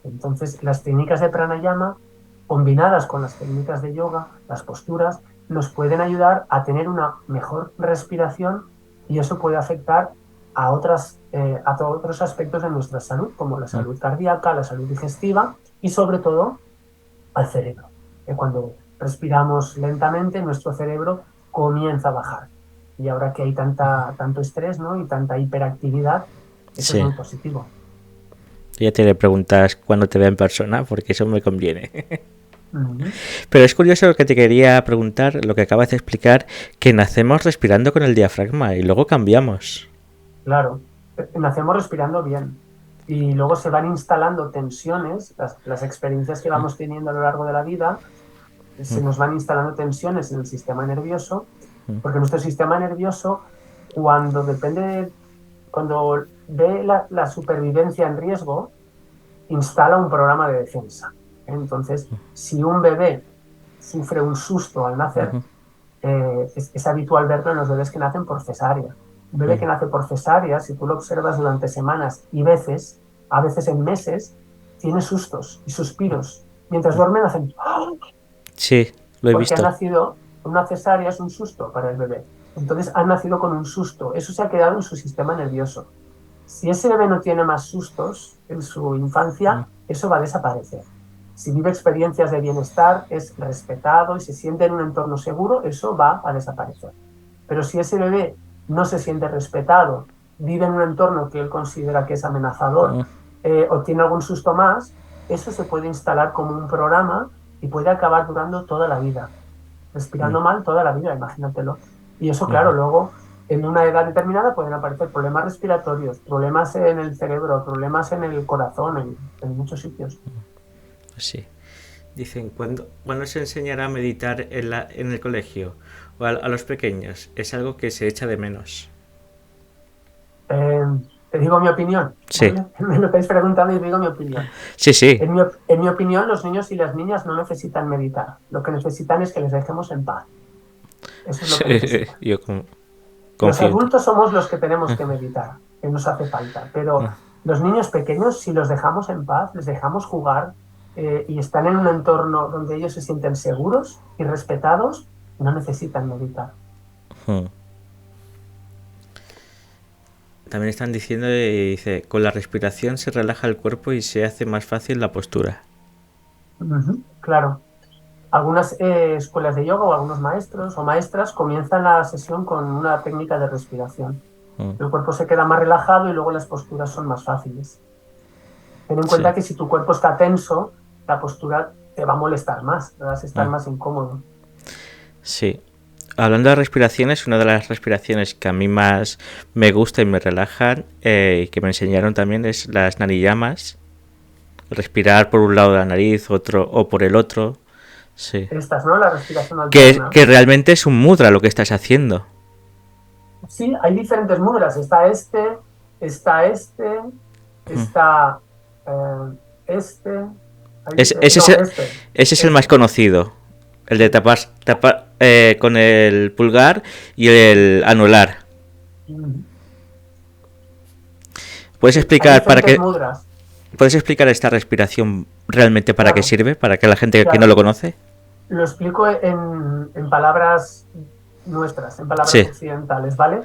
Entonces, las técnicas de pranayama, combinadas con las técnicas de yoga, las posturas, nos pueden ayudar a tener una mejor respiración y eso puede afectar a otros aspectos de nuestra salud, como la salud cardíaca, la salud digestiva y sobre todo al cerebro. Cuando respiramos lentamente, nuestro cerebro comienza a bajar. Y ahora que hay tanto estrés, ¿no? Y tanta hiperactividad, eso es Sí. muy positivo. Ya te le preguntas cuando te vea en persona, porque eso me conviene. Ujú. Pero es curioso lo que te quería preguntar, lo que acabas de explicar, que nacemos respirando con el diafragma y luego cambiamos. Claro, nacemos respirando bien y luego se van instalando tensiones, las experiencias que vamos teniendo a lo largo de la vida, se nos van instalando tensiones en el sistema nervioso, porque nuestro sistema nervioso, cuando ve la supervivencia en riesgo, instala un programa de defensa. Entonces, si un bebé sufre un susto al nacer, es habitual verlo en los bebés que nacen por cesárea. Un bebé que nace por cesárea, si tú lo observas durante semanas y veces, a veces en meses, tiene sustos y suspiros. Mientras duermen hacen, ¡ah!, Sí, lo he porque ha visto. nacido, una cesárea es un susto para el bebé. Entonces ha nacido con un susto. Eso se ha quedado en su sistema nervioso. Si ese bebé no tiene más sustos en su infancia, eso va a desaparecer. Si vive experiencias de bienestar, es respetado y se siente en un entorno seguro, eso va a desaparecer. Pero si ese bebé no se siente respetado, vive en un entorno que él considera que es amenazador, o tiene algún susto más, eso se puede instalar como un programa y puede acabar durando toda la vida, respirando mal toda la vida, imagínatelo. Y eso, claro, luego en una edad determinada pueden aparecer problemas respiratorios, problemas en el cerebro, problemas en el corazón, en muchos sitios. Sí. Dicen, ¿cuándo se enseñará a meditar en el colegio o a los pequeños? Es algo que se echa de menos. Eh, Te digo mi opinión, Sí, ¿vale? Me lo estáis preguntando y digo mi opinión. sí, sí. En mi opinión, los niños y las niñas no necesitan meditar. Lo que necesitan es que les dejemos en paz. Eso es lo Sí, que necesitan. yo Los confío en ti. adultos somos los que tenemos que meditar, que nos hace falta, pero los niños pequeños, si los dejamos en paz, les dejamos jugar y están en un entorno donde ellos se sienten seguros y respetados, no necesitan meditar. También están diciendo, dice, con la respiración se relaja el cuerpo y se hace más fácil la postura. Ujú, claro. Algunas escuelas de yoga o algunos maestros o maestras comienzan la sesión con una técnica de respiración. El cuerpo se queda más relajado y luego las posturas son más fáciles. Ten en Sí, cuenta que si tu cuerpo está tenso, la postura te va a molestar más, te vas a estar más incómodo. sí. Hablando de respiraciones, una de las respiraciones que a mí más me gusta y me relajan y que me enseñaron también es las nariyamas. Respirar por un lado de la nariz, otro o por el otro. Sí. Estas, ¿no? La respiración Que alterna. realmente es un mudra lo que estás haciendo. Sí, hay diferentes mudras. Está está este, Es, ese, es no, el, ese es el más conocido. El de tapar con el pulgar y el anular. Mm. ¿Puedes Hay explicar para diferentes qué? mudras, ¿Puedes explicar esta respiración realmente para qué claro, sirve? Para que la gente que no lo claro. conoce. Lo explico en palabras nuestras, en palabras Sí, occidentales, ¿vale?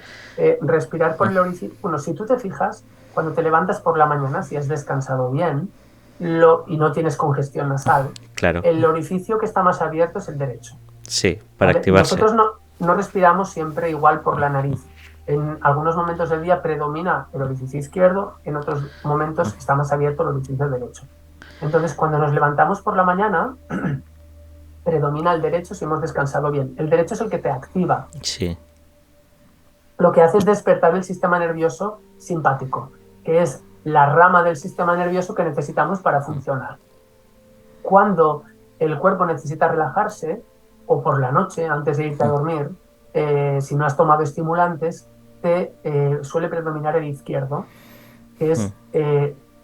Respirar por el orificio. Bueno, si tú te fijas, cuando te levantas por la mañana, si has descansado bien y no tienes congestión nasal, claro. el orificio que está más abierto es el derecho, Sí, para ¿vale? activarse. Nosotros no respiramos siempre igual por la nariz. En algunos momentos del día predomina el orificio izquierdo, en otros momentos está más abierto el orificio derecho. Entonces, cuando nos levantamos por la mañana, predomina el derecho si hemos descansado bien. El derecho es el que te activa. Sí. Lo que hace es despertar el sistema nervioso simpático, que es la rama del sistema nervioso que necesitamos para funcionar. Cuando el cuerpo necesita relajarse, o por la noche, antes de irte a dormir, si no has tomado estimulantes, te suele predominar el izquierdo, que es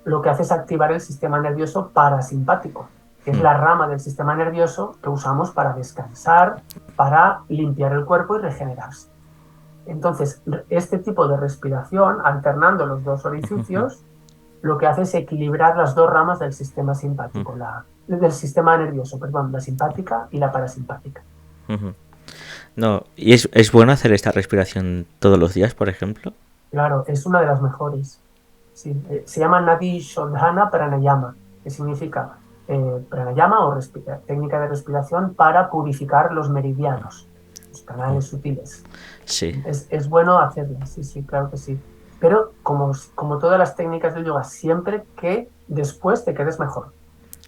lo que hace es activar el sistema nervioso parasimpático, que es la rama del sistema nervioso que usamos para descansar, para limpiar el cuerpo y regenerarse. Entonces, este tipo de respiración, alternando los dos orificios, lo que hace es equilibrar las dos ramas del sistema simpático, del sistema nervioso, perdón, la simpática y la parasimpática. No, ¿y es bueno hacer esta respiración todos los días, por ejemplo? Claro, es una de las mejores. Sí, se llama Nadi Shodhana Pranayama, que significa pranayama o técnica de respiración para purificar los meridianos, los canales sutiles. Sí. Es bueno hacerla, sí, claro que sí. Pero como todas las técnicas del yoga, siempre que después te quedes mejor.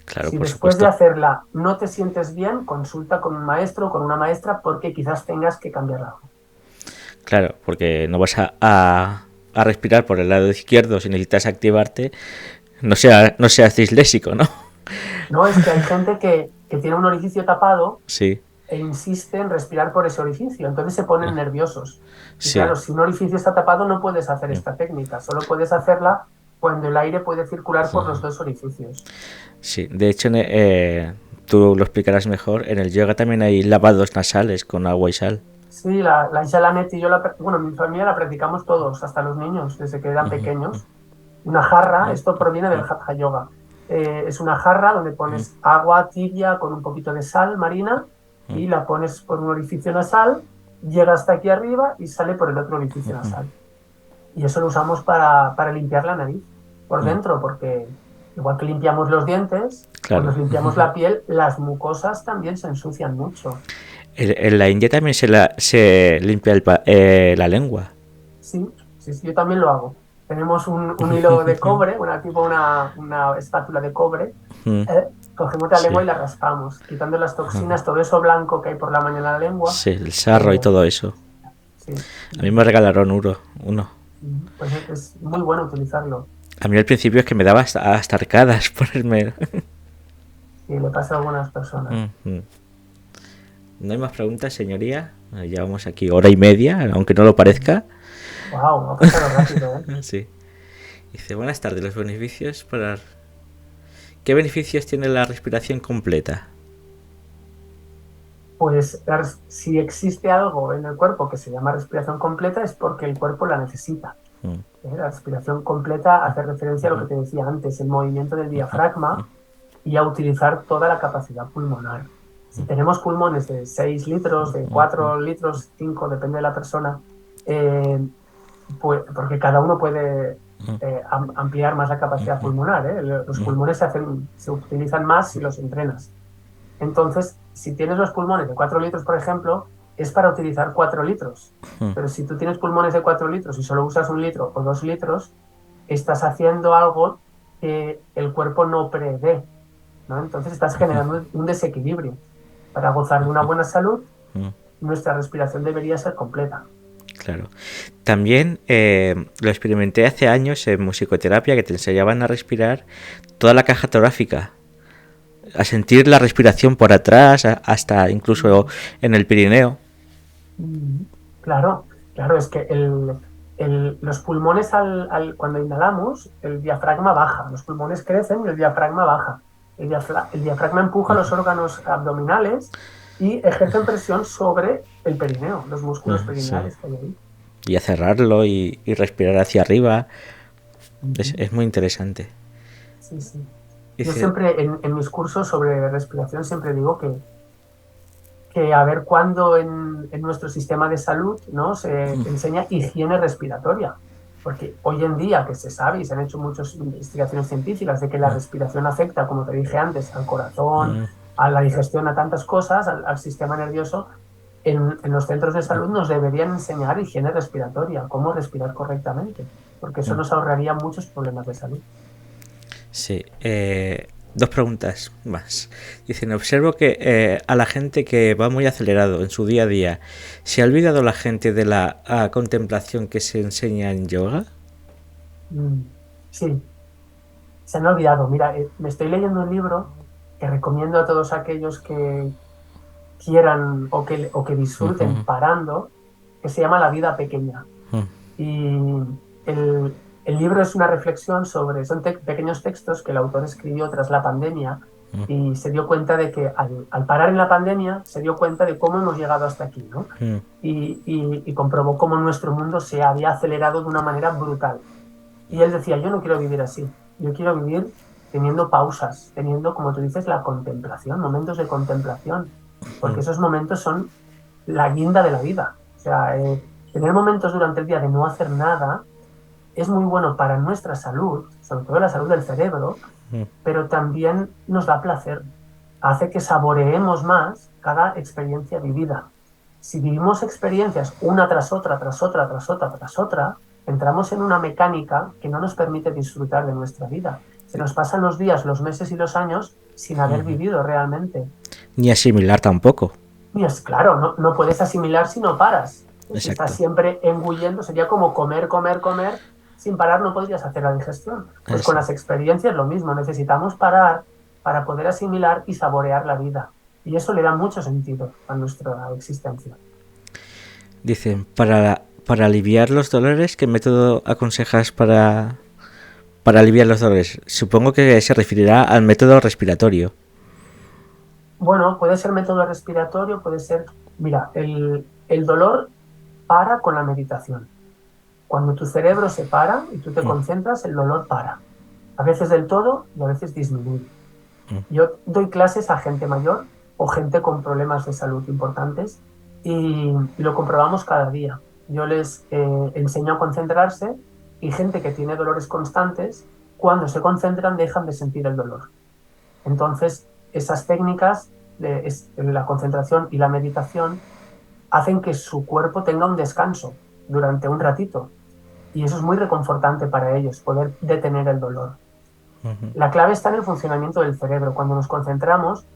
Claro, si por después supuesto. de hacerla no te sientes bien, consulta con un maestro o con una maestra porque quizás tengas que cambiar algo. Claro, porque no vas a respirar por el lado izquierdo si necesitas activarte. No seas disléxico, ¿no? No, es que hay gente que tiene un orificio tapado Sí. e insiste en respirar por ese orificio, entonces se ponen nerviosos. Y Sí. claro, si un orificio está tapado no puedes hacer esta técnica, solo puedes hacerla cuando el aire puede circular por los dos orificios. Sí, de hecho, tú lo explicarás mejor. En el yoga también hay lavados nasales con agua y sal. Sí, la Jalanet y yo, bueno, mi familia la practicamos todos, hasta los niños, desde que eran pequeños. Una jarra, esto proviene del Hatha Yoga. Es una jarra donde pones agua tibia con un poquito de sal marina y la pones por un orificio nasal, llega hasta aquí arriba y sale por el otro orificio nasal. Y eso lo usamos para limpiar la nariz por dentro, porque igual que limpiamos los dientes, Claro. cuando limpiamos la piel, las mucosas también se ensucian mucho. En la India también se limpia la lengua. Sí, yo también lo hago. Tenemos un hilo de cobre, una espátula de cobre, cogemos la lengua y la raspamos, quitando las toxinas, todo eso blanco que hay por la mañana en la lengua. Sí, el sarro y todo eso. Sí. A mí me regalaron uno. Pues es muy bueno utilizarlo. A mí al principio es que me daba hasta arcadas ponerme. Sí, le pasa a algunas personas. ¿No hay más preguntas, señoría? Llevamos aquí hora y media, aunque no lo parezca. Wow, ha pasado rápido, ¿eh? Sí. Dice, buenas tardes, los beneficios para... ¿Qué beneficios tiene la respiración completa? Pues si existe algo en el cuerpo que se llama respiración completa es porque el cuerpo la necesita. La respiración completa hace referencia a lo que te decía antes, el movimiento del diafragma y a utilizar toda la capacidad pulmonar. Si tenemos pulmones de 6 litros, de 4 litros, 5, depende de la persona, porque cada uno puede ampliar más la capacidad pulmonar. Los pulmones se utilizan más si los entrenas. Entonces, si tienes los pulmones de 4 litros, por ejemplo, es para utilizar 4 litros. Pero si tú tienes pulmones de 4 litros y solo usas 1 litro o 2 litros, estás haciendo algo que el cuerpo no prevé, ¿no? Entonces estás generando un desequilibrio. Para gozar de una buena salud, nuestra respiración debería ser completa. Claro. También lo experimenté hace años en musicoterapia, que te enseñaban a respirar toda la caja torácica, a sentir la respiración por atrás, hasta incluso en el Pirineo. Claro, es que los pulmones cuando inhalamos, el diafragma baja, los pulmones crecen y el diafragma baja. El diafragma empuja los órganos abdominales y ejercen presión sobre el perineo, los músculos perineales que hay ahí. Y a cerrarlo y respirar hacia arriba. Es muy interesante. Sí. Yo siempre en mis cursos sobre respiración siempre digo que a ver cuándo en nuestro sistema de salud, ¿no?, se enseña higiene respiratoria. Porque hoy en día que se sabe y se han hecho muchas investigaciones científicas de que la respiración afecta, como te dije antes, al corazón, a la digestión, a tantas cosas, al sistema nervioso, en los centros de salud nos deberían enseñar higiene respiratoria, cómo respirar correctamente, porque eso nos ahorraría muchos problemas de salud. Sí. Dos preguntas más. Dicen, observo que a la gente que va muy acelerado en su día a día, ¿se ha olvidado la gente de la contemplación que se enseña en yoga? Mm, sí, se han olvidado. Mira, me estoy leyendo un libro que recomiendo a todos aquellos que quieran o que disfruten Ujú, parando, que se llama La vida pequeña. ujú, Y el libro es una reflexión sobre, son pequeños textos que el autor escribió tras la pandemia y se dio cuenta de que al parar en la pandemia se dio cuenta de cómo hemos llegado hasta aquí, ¿no? ujú, Y comprobó cómo nuestro mundo se había acelerado de una manera brutal. Y él decía, yo no quiero vivir así, yo quiero vivir teniendo pausas, teniendo, como tú dices, la contemplación, momentos de contemplación, porque esos momentos son la guinda de la vida. O sea, tener momentos durante el día de no hacer nada es muy bueno para nuestra salud, sobre todo la salud del cerebro, ujú, pero también nos da placer, hace que saboreemos más cada experiencia vivida. Si vivimos experiencias una tras otra, tras otra, tras otra, tras otra, entramos en una mecánica que no nos permite disfrutar de nuestra vida. Se nos pasan los días, los meses y los años sin haber ujú. vivido realmente. Ni asimilar tampoco. Y es claro, no puedes asimilar si no paras. Si estás Exacto. siempre engullendo, sería como comer, comer, comer. Sin parar no podrías hacer la digestión. Pues con Eso. las experiencias lo mismo. Necesitamos parar para poder asimilar y saborear la vida. Y eso le da mucho sentido a nuestra existencia. Dicen, para aliviar los dolores, ¿qué método aconsejas para aliviar los dolores? Supongo que se referirá al método respiratorio. Bueno, puede ser método respiratorio, puede ser... Mira, el dolor para con la meditación. Cuando tu cerebro se para y tú te concentras, el dolor para. A veces del todo y a veces disminuye. Yo doy clases a gente mayor o gente con problemas de salud importantes y lo comprobamos cada día. Yo les enseño a concentrarse y gente que tiene dolores constantes, cuando se concentran dejan de sentir el dolor. Entonces, esas técnicas, la concentración y la meditación, hacen que su cuerpo tenga un descanso durante un ratito. Y eso es muy reconfortante para ellos, poder detener el dolor. La clave está en el funcionamiento del cerebro. Cuando nos concentramos,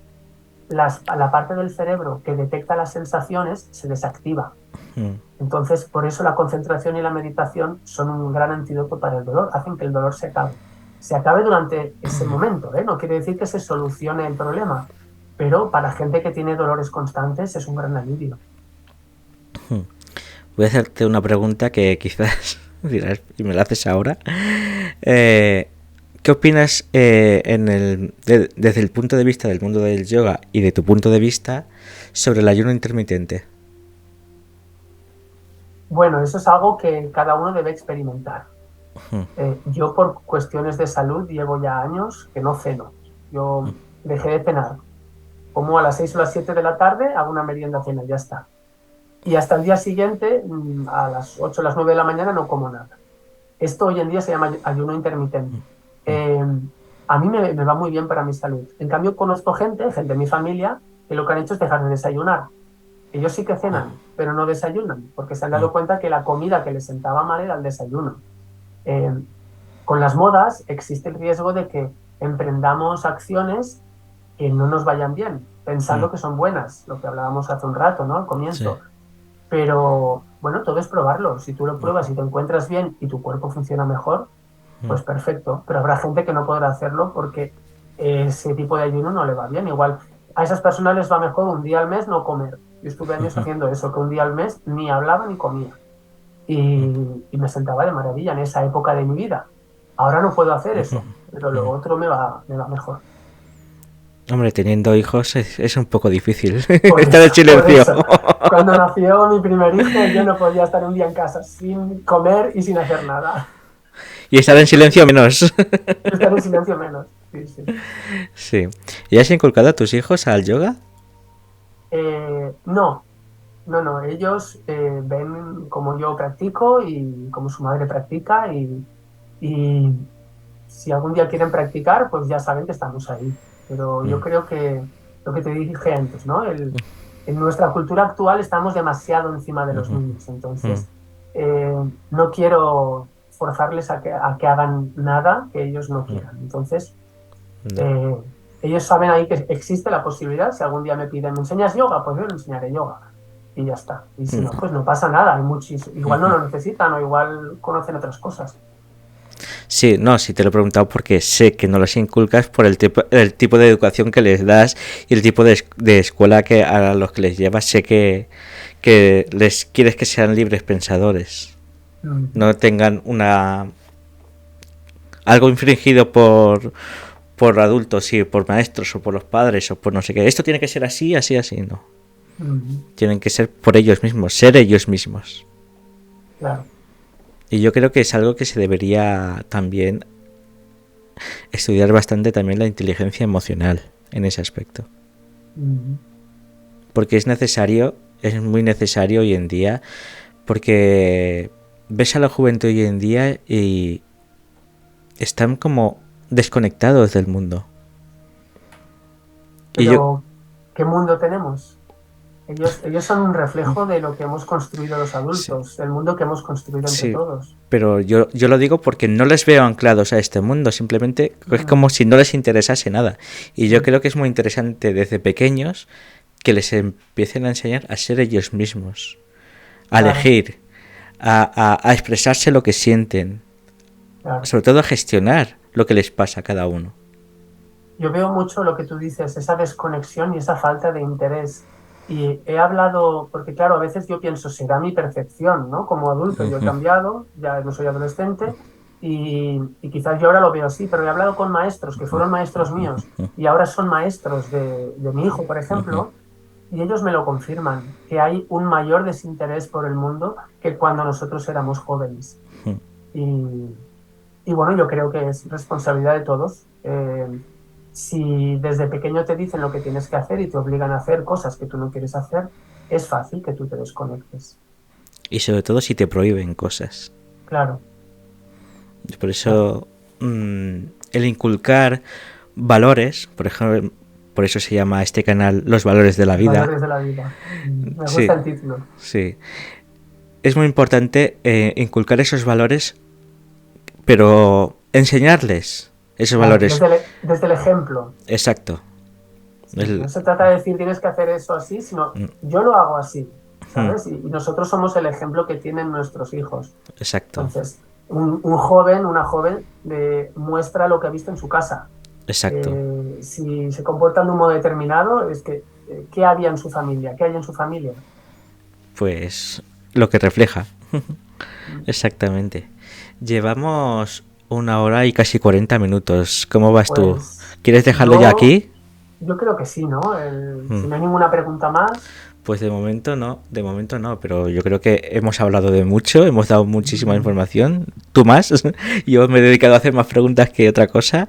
la parte del cerebro que detecta las sensaciones se desactiva. Entonces, por eso la concentración y la meditación son un gran antídoto para el dolor, hacen que el dolor se acabe. Se acabe durante ese momento, ¿eh? No quiere decir que se solucione el problema, pero para gente que tiene dolores constantes es un gran alivio. Voy a hacerte una pregunta que quizás dirás, y me la haces ahora. Eh, ¿Qué opinas desde el punto de vista del mundo del yoga y de tu punto de vista sobre el ayuno intermitente? Bueno, eso es algo que cada uno debe experimentar. Yo por cuestiones de salud llevo ya años que no ceno. Yo dejé de cenar. Como a las 6 o las 7 de la tarde, hago una merienda cena, ya está. Y hasta el día siguiente, a las 8 o las 9 de la mañana, no como nada. Esto hoy en día se llama ayuno intermitente. Eh, a mí me va muy bien para mi salud. En cambio, conozco gente de mi familia, que lo que han hecho es dejar de desayunar. Ellos sí que cenan, pero no desayunan, porque se han dado cuenta que la comida que les sentaba mal era el desayuno. Eh, con las modas existe el riesgo de que emprendamos acciones que no nos vayan bien, pensando que son buenas, lo que hablábamos hace un rato, ¿no? Al Sí. comienzo. Pero bueno, todo es probarlo. Si tú lo pruebas y te encuentras bien y tu cuerpo funciona mejor, pues perfecto. Pero habrá gente que no podrá hacerlo porque ese tipo de ayuno no le va bien. Igual a esas personas les va mejor un día al mes no comer. Yo estuve años haciendo eso, que un día al mes ni hablaba ni comía. Y me sentaba de maravilla en esa época de mi vida. Ahora no puedo hacer eso, pero lo otro me va mejor. Hombre, teniendo hijos es un poco difícil Por estar en eso, por silencio. eso. Cuando nació mi primer hijo, yo no podía estar un día en casa sin comer y sin hacer nada. Y estar en silencio menos. Estar en silencio menos. Sí, sí. Sí. ¿Y has inculcado a tus hijos al yoga? No, no. Ellos ven como yo practico y como su madre practica y si algún día quieren practicar, pues ya saben que estamos ahí. Pero yo creo que lo que te dije antes, ¿no? En nuestra cultura actual estamos demasiado encima de los niños, entonces no quiero forzarles a que hagan nada que ellos no quieran. Entonces, No. Eh, Ellos saben ahí que existe la posibilidad. Si algún día me piden, ¿me enseñas yoga? Pues yo le enseñaré yoga. Y ya está. Y si no, No. pues no pasa nada. Hay igual no lo necesitan o igual conocen otras cosas. Sí, no, sí te lo he preguntado porque sé que no los inculcas por el tipo de educación que les das y el tipo de escuela que a los que les llevas. Sé que les quieres que sean libres pensadores, Mm, no tengan una algo infringido por adultos, sí, por maestros o por los padres o por no sé qué. Esto tiene que ser así, así, así, no. mm, Tienen que ser por ellos mismos, ser ellos mismos. claro. Y yo creo que es algo que se debería también estudiar bastante también la inteligencia emocional en ese aspecto. Mm, Porque es necesario, es muy necesario hoy en día, porque ves a la juventud hoy en día y están como desconectados del mundo. Y yo, Pero, ¿qué mundo tenemos? Ellos son un reflejo de lo que hemos construido los sí, adultos, el mundo que hemos construido entre sí, todos. pero yo lo digo porque no les veo anclados a este mundo, simplemente es como Mm, si no les interesase nada. Y yo sí, creo que es muy interesante desde pequeños que les empiecen a enseñar a ser ellos mismos, a claro, elegir, a expresarse lo que sienten, claro. sobre todo a gestionar lo que les pasa a cada uno. Yo veo mucho lo que tú dices, esa desconexión y esa falta de interés. Y he hablado, porque claro, a veces yo pienso, será mi percepción, ¿no? Como adulto yo he cambiado, ya no soy adolescente, y quizás yo ahora lo veo así, pero he hablado con maestros que fueron maestros míos y ahora son maestros de mi hijo, por ejemplo, y ellos me lo confirman, que hay un mayor desinterés por el mundo que cuando nosotros éramos jóvenes. Y, y bueno, yo creo que es responsabilidad de todos. Si desde pequeño te dicen lo que tienes que hacer y te obligan a hacer cosas que tú no quieres hacer, es fácil que tú te desconectes. Y sobre todo si te prohíben cosas. Claro, Por claro. eso el inculcar valores, por ejemplo, por eso se llama este canal Los Valores de la Los Vida. valores de la vida. Me gusta Sí, el título. sí. Es muy importante inculcar esos valores, pero enseñarles esos Claro, valores. desde el ejemplo. Exacto. Sí, El- no se trata de decir tienes que hacer eso así, sino yo lo hago así, mm, ¿sabes? Y nosotros somos el ejemplo que tienen nuestros hijos. exacto, Entonces, un joven, una joven, muestra lo que ha visto en su casa. exacto. Si se comportan de un modo determinado, es que, ¿qué había en su familia? ¿Qué hay en su familia? Pues lo que refleja. Mm, Exactamente. Llevamos 1 hora y casi 40 minutos. ¿Cómo vas tú? Pues ¿Quieres dejarlo ya yo, aquí? yo creo que sí, ¿no? Mm. Si no hay ninguna pregunta más, Pues de momento no, pero yo creo que hemos hablado de mucho, hemos dado muchísima mm, información, tú más, yo me he dedicado a hacer más preguntas que otra cosa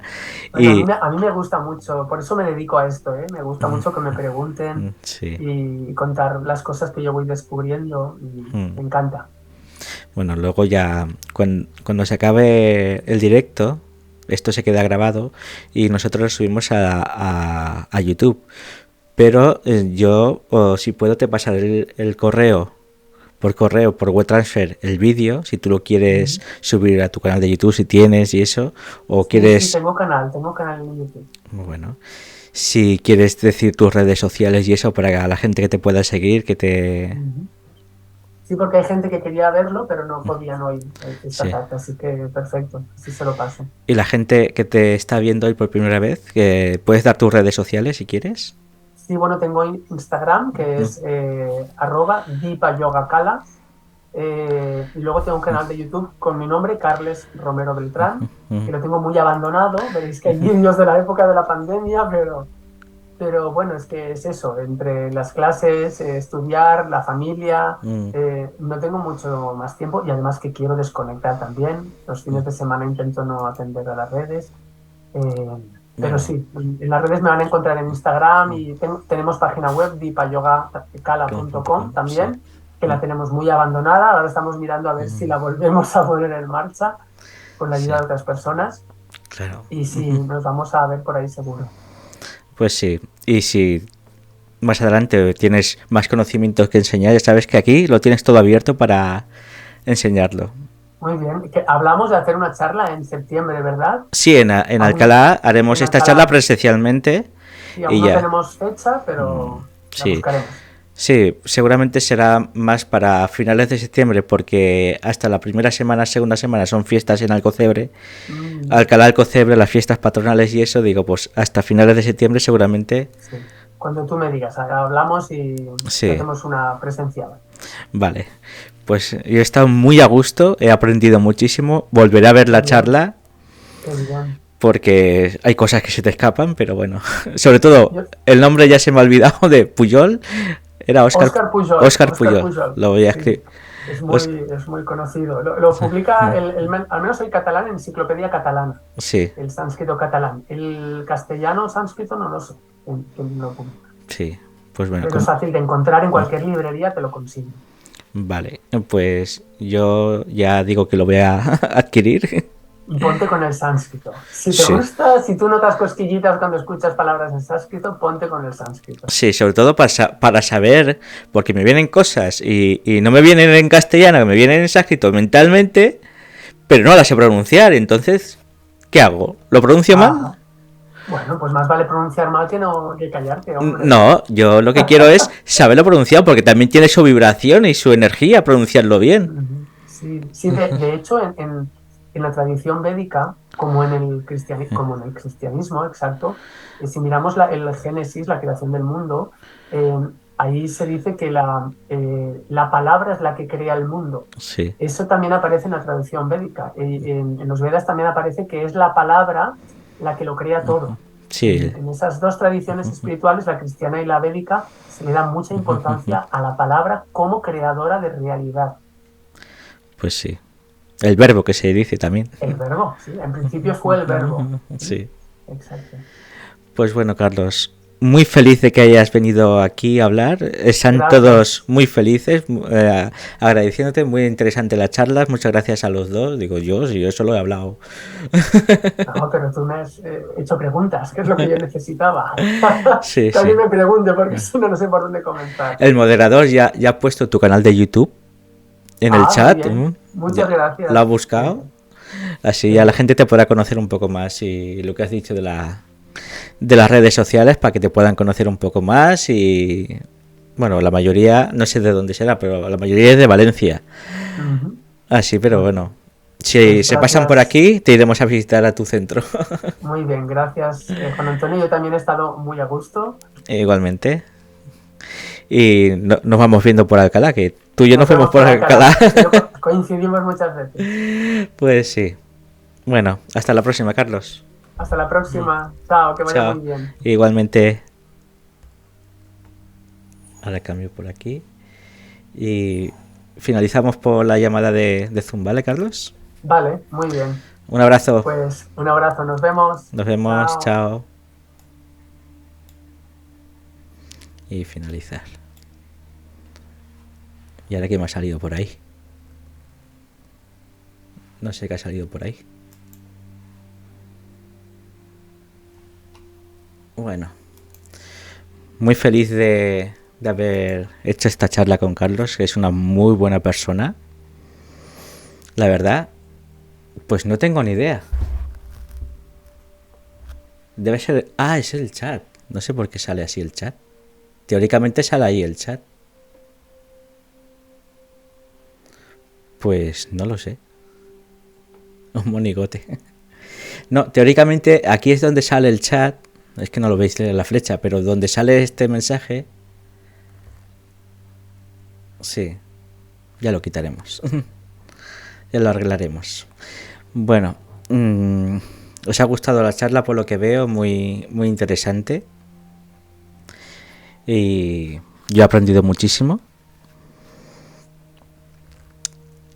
bueno, y a mí me gusta mucho, por eso me dedico a esto, ¿eh? Me gusta mucho que me pregunten sí, y contar las cosas que yo voy descubriendo y mm. me encanta. Bueno, luego ya cuando se acabe el directo, esto se queda grabado y nosotros lo subimos a YouTube, pero yo, o si puedo, te pasaré el correo por correo, por WeTransfer, el vídeo, si tú lo quieres Mm. subir a tu canal de YouTube, si tienes y eso, o Sí, sí, quieres, tengo canal en YouTube. bueno, si quieres decir tus redes sociales y eso para la gente que te pueda seguir, que te... Ujú. Sí, porque hay gente que quería verlo, pero no podían hoy, esta Sí. tarde, así que perfecto, así se lo paso. Y la gente que te está viendo hoy por primera vez, que puedes dar tus redes sociales si quieres. Sí, bueno, tengo Instagram, que es @dipayogakala, y luego tengo un canal de YouTube con mi nombre, Carles Romero Beltrán, que lo tengo muy abandonado, veréis que hay vídeos de la época de la pandemia, pero bueno, es que es eso, entre las clases, estudiar, la familia, no tengo mucho más tiempo y además que quiero desconectar también. Los fines de semana intento no atender a las redes. eh, pero Bueno, sí, en las redes me van a encontrar en Instagram y tenemos página web dipayogakala.com sí, también, que la tenemos muy abandonada. Ahora estamos mirando a ver si la volvemos a poner en marcha con la ayuda sí, de otras personas claro. y sí, nos vamos a ver por ahí seguro. Pues sí, y si más adelante tienes más conocimientos que enseñar, ya sabes que aquí lo tienes todo abierto para enseñarlo. Muy bien. Que hablamos de hacer una charla en septiembre, ¿verdad? Sí, en Aún Alcalá haremos en esta charla Alcalá. presencialmente Sí, aún y no ya. tenemos fecha, pero la Sí, buscaremos. sí, seguramente será más para finales de septiembre porque hasta la primera semana, segunda semana son fiestas en Alcocebre. Mm, Alcalá, Alcocebre, las fiestas patronales y eso, digo, pues hasta finales de septiembre seguramente. sí. Cuando tú me digas, hablamos y Sí, hacemos una presencial. vale. Pues yo he estado muy a gusto, he aprendido muchísimo, volveré a ver Qué la bien, charla qué bien. porque hay cosas que se te escapan, pero bueno, sobre todo Yo, el nombre ya se me ha olvidado de Puyol, era Óscar Pujol, Oscar Óscar Puyol, Pujol, lo voy a sí, escribir. Os- es muy conocido. Lo publica, al menos el catalán, en Enciclopedia Catalana, sí, el sánscrito catalán. El castellano sánscrito no lo sé quién lo publica. sí, pues bueno, Pero es fácil de encontrar en cualquier librería, te lo consigo. vale, pues yo ya digo que lo voy a adquirir. Y ponte con el sánscrito. Si te Sí, gusta, si tú notas cosquillitas cuando escuchas palabras en sánscrito, ponte con el sánscrito. sí, sobre todo para saber, porque me vienen cosas y no me vienen en castellano, que me vienen en sánscrito mentalmente, pero no las sé pronunciar, entonces, ¿qué hago? ¿Lo pronuncio mal? Ajá. Bueno, pues más vale pronunciar mal que no que callarte, hombre. No, yo lo que quiero es saberlo pronunciar, porque también tiene su vibración y su energía pronunciarlo bien. Ujú. Sí, sí, de hecho, en la tradición védica, como en el cristianismo, exacto, si miramos el Génesis, la creación del mundo, eh, ahí se dice que la palabra es la que crea el mundo. Sí. Eso también aparece en la tradición védica. En los Vedas también aparece que es la palabra la que lo crea todo. Sí, En esas dos tradiciones espirituales, la cristiana y la védica, se le da mucha importancia a la palabra como creadora de realidad. pues sí. El verbo que se dice también. El verbo, sí, en principio fue el verbo. Sí, Sí. exacto. Pues bueno, Carlos, muy feliz de que hayas venido aquí a hablar. Están todos Gracias. muy felices, agradeciéndote, muy interesante la charla. Muchas gracias a los dos. Digo yo, si yo solo he hablado. No, pero tú me has hecho preguntas, que es lo que yo necesitaba. Sí, Que alguien sí. me pregunte, porque si no, no sé por dónde comenzar. El moderador ya ha puesto tu canal de YouTube en el Ah, muy chat. bien. Ya Muchas lo ha gracias. Qué buscado. bien, Así qué ya la bien. gente te podrá conocer un poco más y lo que has dicho de las redes sociales para que te puedan conocer un poco más y bueno, la mayoría, no sé de dónde será, pero la mayoría es de Valencia. Ujú. Así, pero Bueno, bueno, si pues se pasan por gracias. aquí, te iremos a visitar a tu centro. Muy bien, gracias, Juan Antonio. Yo también he estado muy a gusto. Igualmente. Y nos vamos viendo por Alcalá, que tú y yo nos Nos vemos vemos por por Alcalá. Alcalá. Coincidimos muchas veces. Pues sí. Bueno, hasta la próxima, Carlos. Hasta la próxima. Chao, que vaya Chao. muy bien. Igualmente. Ahora cambio por aquí. Y finalizamos por la llamada de Zoom, ¿vale, Carlos? Vale, muy bien. Un abrazo. Pues un abrazo, nos vemos. Nos vemos. Chao. Chao. Y finalizar. ¿Y ahora qué me ha salido por ahí? No sé qué ha salido por ahí. Bueno, muy feliz de haber hecho esta charla con Carlos, que es una muy buena persona. La verdad, pues no tengo ni idea. Debe ser... Ah, es el chat. No sé por qué sale así el chat. Teóricamente sale ahí el chat. Pues no lo sé. Un monigote. No, teóricamente aquí es donde sale el chat. Es que no lo veis en la flecha, pero donde sale este mensaje... Sí, ya lo quitaremos. Ya lo arreglaremos. Bueno, os ha gustado la charla por lo que veo, muy, muy interesante. Y yo he aprendido muchísimo.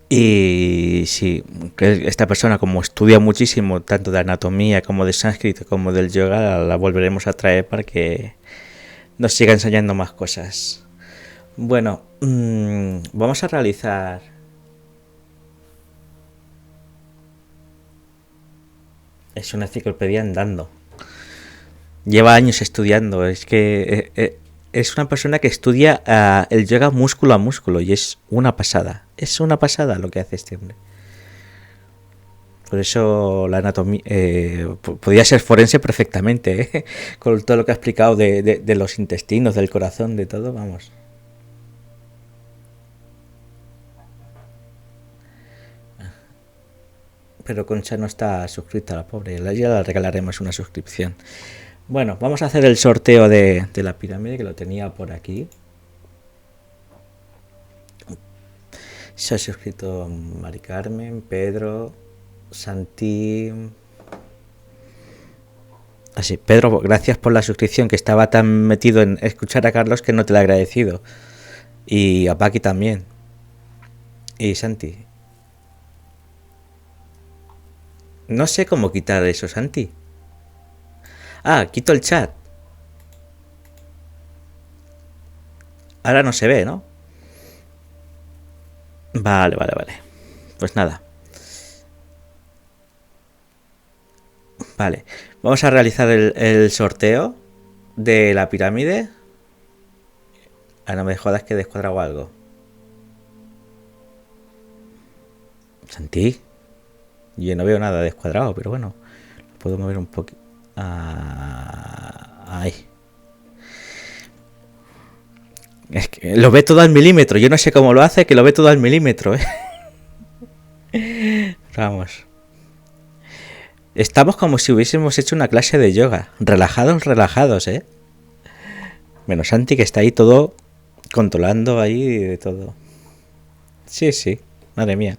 Y sí, esta persona como estudia muchísimo, tanto de anatomía como de sánscrito como del yoga, la volveremos a traer para que nos siga enseñando más cosas. Bueno, vamos a realizar... Es una enciclopedia andando. Lleva años estudiando. Es que es una persona que estudia el yoga músculo a músculo y es una pasada. Es una pasada lo que hace este hombre. Por eso la anatomía podía ser forense perfectamente, ¿eh? Con todo lo que ha explicado de los intestinos, del corazón, de todo, vamos. Pero Concha no está suscrita, la pobre. Ya le regalaremos una suscripción. Bueno, vamos a hacer el sorteo de la pirámide, que lo tenía por aquí. Se ha suscrito Mari Carmen, Pedro, Santi. Así, Pedro, gracias por la suscripción, que estaba tan metido en escuchar a Carlos que no te lo he agradecido. Y a Paqui también. Y Santi. No sé cómo quitar eso, Santi. Ah, quito el chat. Ahora no se ve, ¿no? Vale. Pues nada. Vale. Vamos a realizar el sorteo de la pirámide. Ah, no me jodas que he descuadrado algo. Santi. Yo no veo nada descuadrado, pero bueno. Puedo mover un poquito. Ahí. Es que lo ve todo al milímetro. Yo no sé cómo lo hace, que lo ve todo al milímetro, ¿eh? Vamos. Estamos como si hubiésemos hecho una clase de yoga. Relajados, ¿eh? Menos Santi, que está ahí todo controlando ahí de todo. Sí. Madre mía.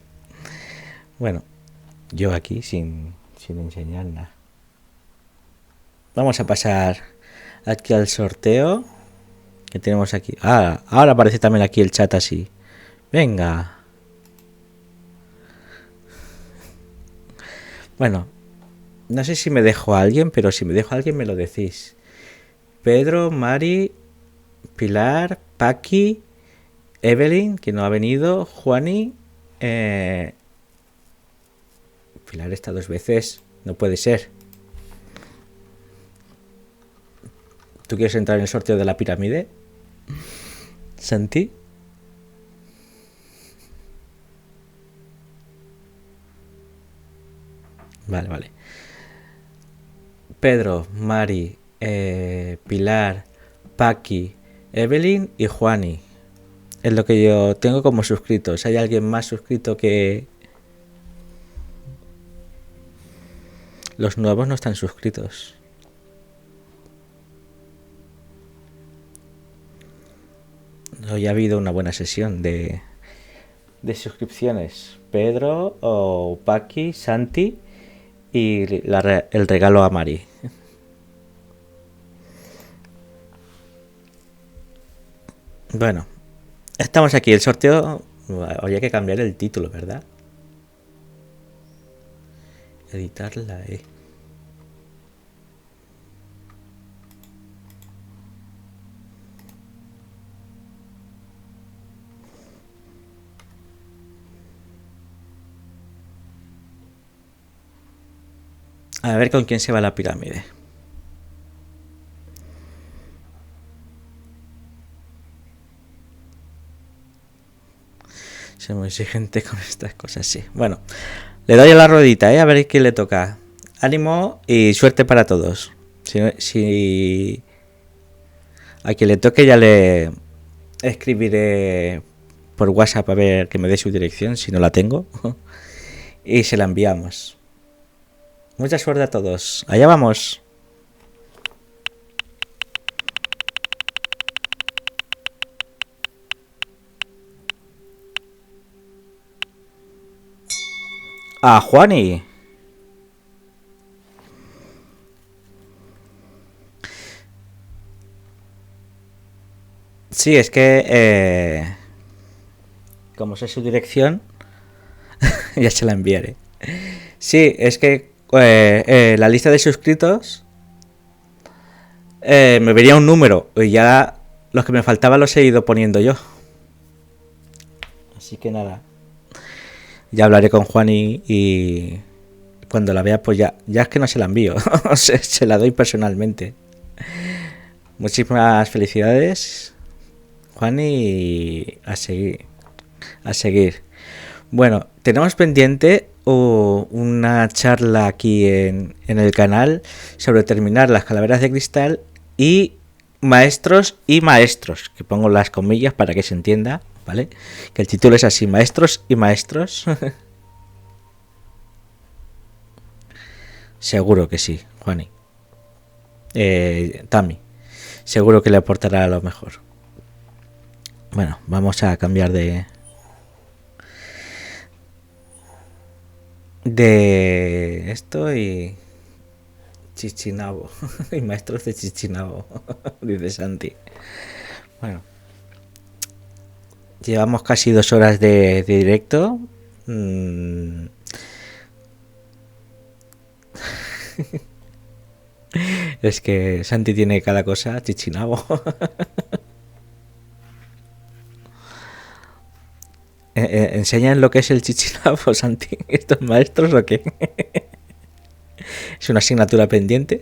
Bueno, yo aquí sin enseñar nada. Vamos a pasar aquí al sorteo que tenemos aquí. Ah, ahora aparece también aquí el chat así. Venga. Bueno, no sé si me dejo a alguien, pero si me dejo a alguien me lo decís. Pedro, Mari, Pilar, Paqui, Evelyn, que no ha venido, Juani. Pilar está 2 veces. No puede ser. ¿Tú quieres entrar en el sorteo de la pirámide? ¿Santi? Vale. Pedro, Mari, Pilar, Paqui, Evelyn y Juani. Es lo que yo tengo como suscritos. ¿Hay alguien más suscrito que...? Los nuevos no están suscritos. Hoy ha habido una buena sesión de suscripciones. Pedro, o Paqui, Santi y el regalo a Mari. Bueno, estamos aquí. El sorteo... Habría que cambiar el título, ¿verdad? Editar la E. A ver con quién se va la pirámide. Soy muy exigente con estas cosas, sí. Bueno, le doy a la ruedita, a ver quién le toca. Ánimo y suerte para todos. Si a quien le toque ya le escribiré por WhatsApp a ver que me dé su dirección, si no la tengo. Y se la enviamos. Mucha suerte a todos. Allá vamos. A Juani. Sí, es que como sé su dirección, ya se la enviaré. Sí, es que la lista de suscritos me vería un número y ya los que me faltaban los he ido poniendo yo. Así que nada. Ya hablaré con Juan y cuando la vea, pues ya es que no se la envío. se la doy personalmente. Muchísimas felicidades, Juan, y a seguir. Bueno, tenemos pendiente una charla aquí en el canal sobre terminar las calaveras de cristal y maestros, que pongo las comillas para que se entienda, ¿vale? Que el título es así, maestros y maestros. Seguro que sí, Juani. Tami, seguro que le aportará lo mejor. Bueno, vamos a cambiar de esto y Chichinabo y maestros de Chichinabo, dice Santi. Bueno, llevamos casi 2 horas de directo. Es que Santi tiene cada cosa, Chichinabo. ¿Enseñan lo que es el Chichinabo, Santi? ¿Estos maestros o qué? ¿Es una asignatura pendiente?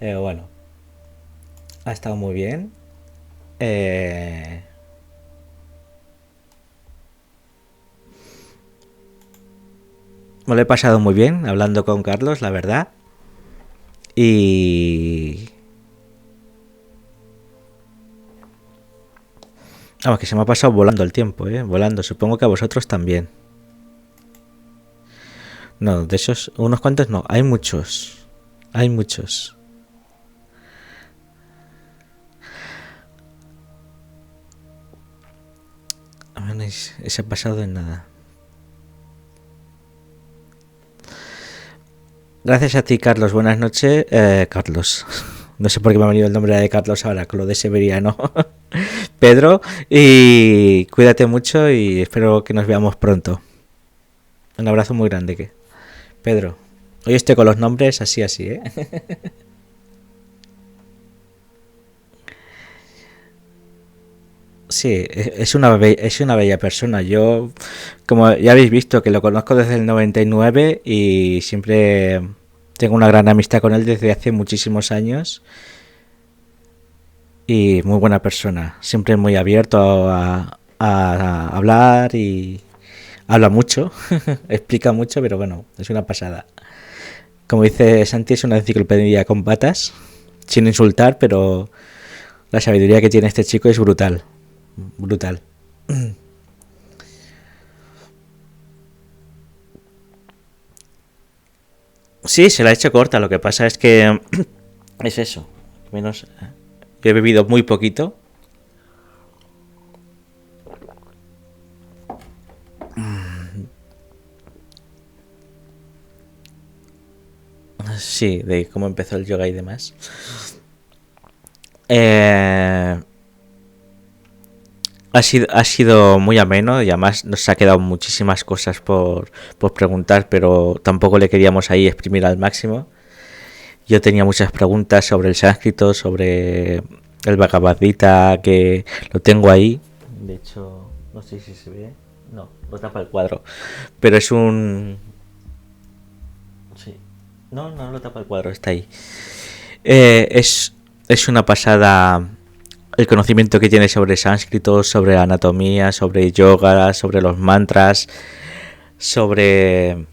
Bueno, ha estado muy bien. Me lo he pasado muy bien hablando con Carlos, la verdad. Y... vamos, que se me ha pasado volando el tiempo, volando. Supongo que a vosotros también. No, de esos, unos cuantos no, hay muchos. Hay muchos. Se ha pasado en nada. Gracias a ti, Carlos. Buenas noches, Carlos. No sé por qué me ha venido el nombre de Carlos ahora, con lo de Severiano. Pedro, y cuídate mucho y espero que nos veamos pronto. Un abrazo muy grande, que Pedro. Hoy estoy con los nombres así, ¿eh? Sí, es una bella persona. Yo, como ya habéis visto, que lo conozco desde el 99 y siempre tengo una gran amistad con él desde hace muchísimos años. Y muy buena persona. Siempre muy abierto a hablar y habla mucho, explica mucho, pero bueno, es una pasada. Como dice Santi, es una enciclopedia con patas, sin insultar, pero la sabiduría que tiene este chico es brutal. Brutal. Sí, se la ha hecho corta, lo que pasa es que es eso. Menos, yo he bebido muy poquito. Sí, de cómo empezó el yoga y demás. Ha sido muy ameno y además nos ha quedado muchísimas cosas por preguntar, pero tampoco le queríamos ahí exprimir al máximo. Yo tenía muchas preguntas sobre el sánscrito, sobre el Bhagavad Gita, que lo tengo ahí. De hecho, no sé si se ve. No, lo tapa el cuadro. Pero es un... sí. No lo tapa el cuadro, está ahí. Es una pasada el conocimiento que tiene sobre sánscrito, sobre anatomía, sobre yoga, sobre los mantras, sobre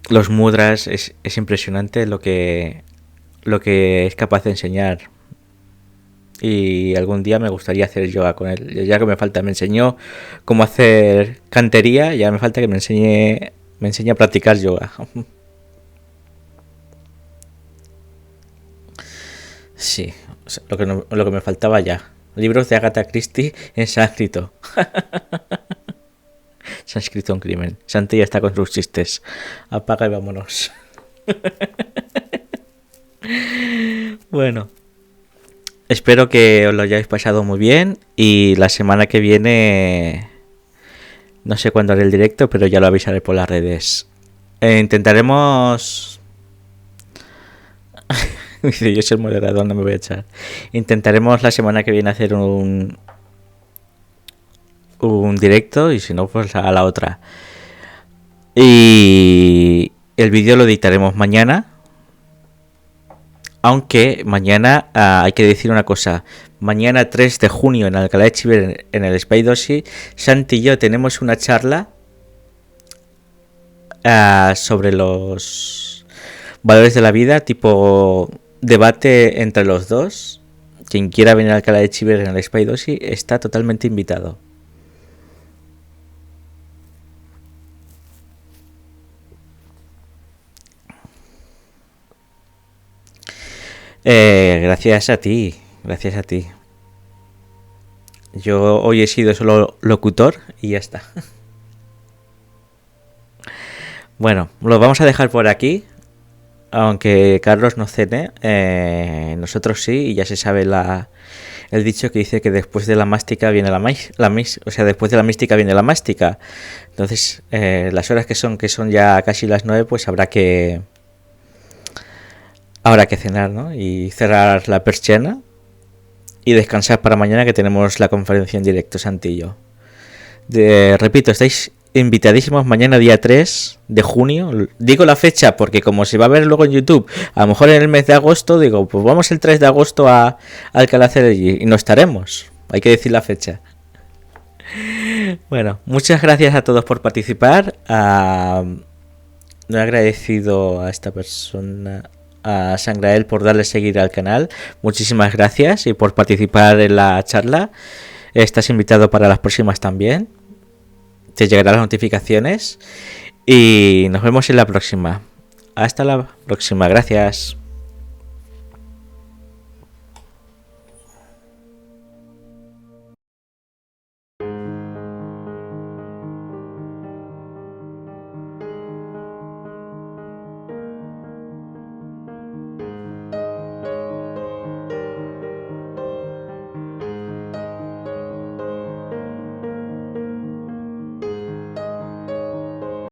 los mudras. Es impresionante lo que es capaz de enseñar. Y algún día me gustaría hacer yoga con él. Ya que me falta, me enseñó cómo hacer cantería, ya me falta que me enseñe a practicar yoga. Sí, lo que me faltaba ya. Libros de Agatha Christie en sánscrito. Sánscrito un crimen. Santi ya está con sus chistes. Apaga y vámonos. Bueno, espero que os lo hayáis pasado muy bien. Y la semana que viene, no sé cuándo haré el directo, pero ya lo avisaré por las redes. Intentaremos... Dice, yo soy el moderador, no me voy a echar. Intentaremos la semana que viene hacer un directo y si no, pues a la otra. Y el vídeo lo editaremos mañana. Aunque mañana hay que decir una cosa. Mañana 3 de junio en Alcalá de Chiver, en el Spy Dosi, Santi y yo tenemos una charla sobre los valores de la vida, tipo debate entre los dos. Quien quiera venir a Alcalá de Chiver en el Spy Dosi está totalmente invitado. Gracias a ti, gracias a ti. Yo hoy he sido solo locutor y ya está. Bueno, lo vamos a dejar por aquí. Aunque Carlos no cene, nosotros sí, y ya se sabe el dicho que dice que después de la mástica viene o sea, después de la mística viene la mástica. Entonces, las horas que son ya casi las 9, pues habrá que cenar, ¿no? Y cerrar la persiana y descansar para mañana, que tenemos la conferencia en directo, Santi y yo. Repito, estáis invitadísimos mañana día 3 de junio. Digo la fecha porque como se va a ver luego en YouTube, a lo mejor en el mes de agosto, digo, pues vamos el 3 de agosto a Alcalá y no estaremos. Hay que decir la fecha. Bueno, muchas gracias a todos por participar. No he agradecido a esta persona, a Sangrael, por darle seguir al canal. Muchísimas gracias y por participar en la charla. Estás invitado para las próximas también. Te llegarán las notificaciones y nos vemos en la próxima. Hasta la próxima, gracias.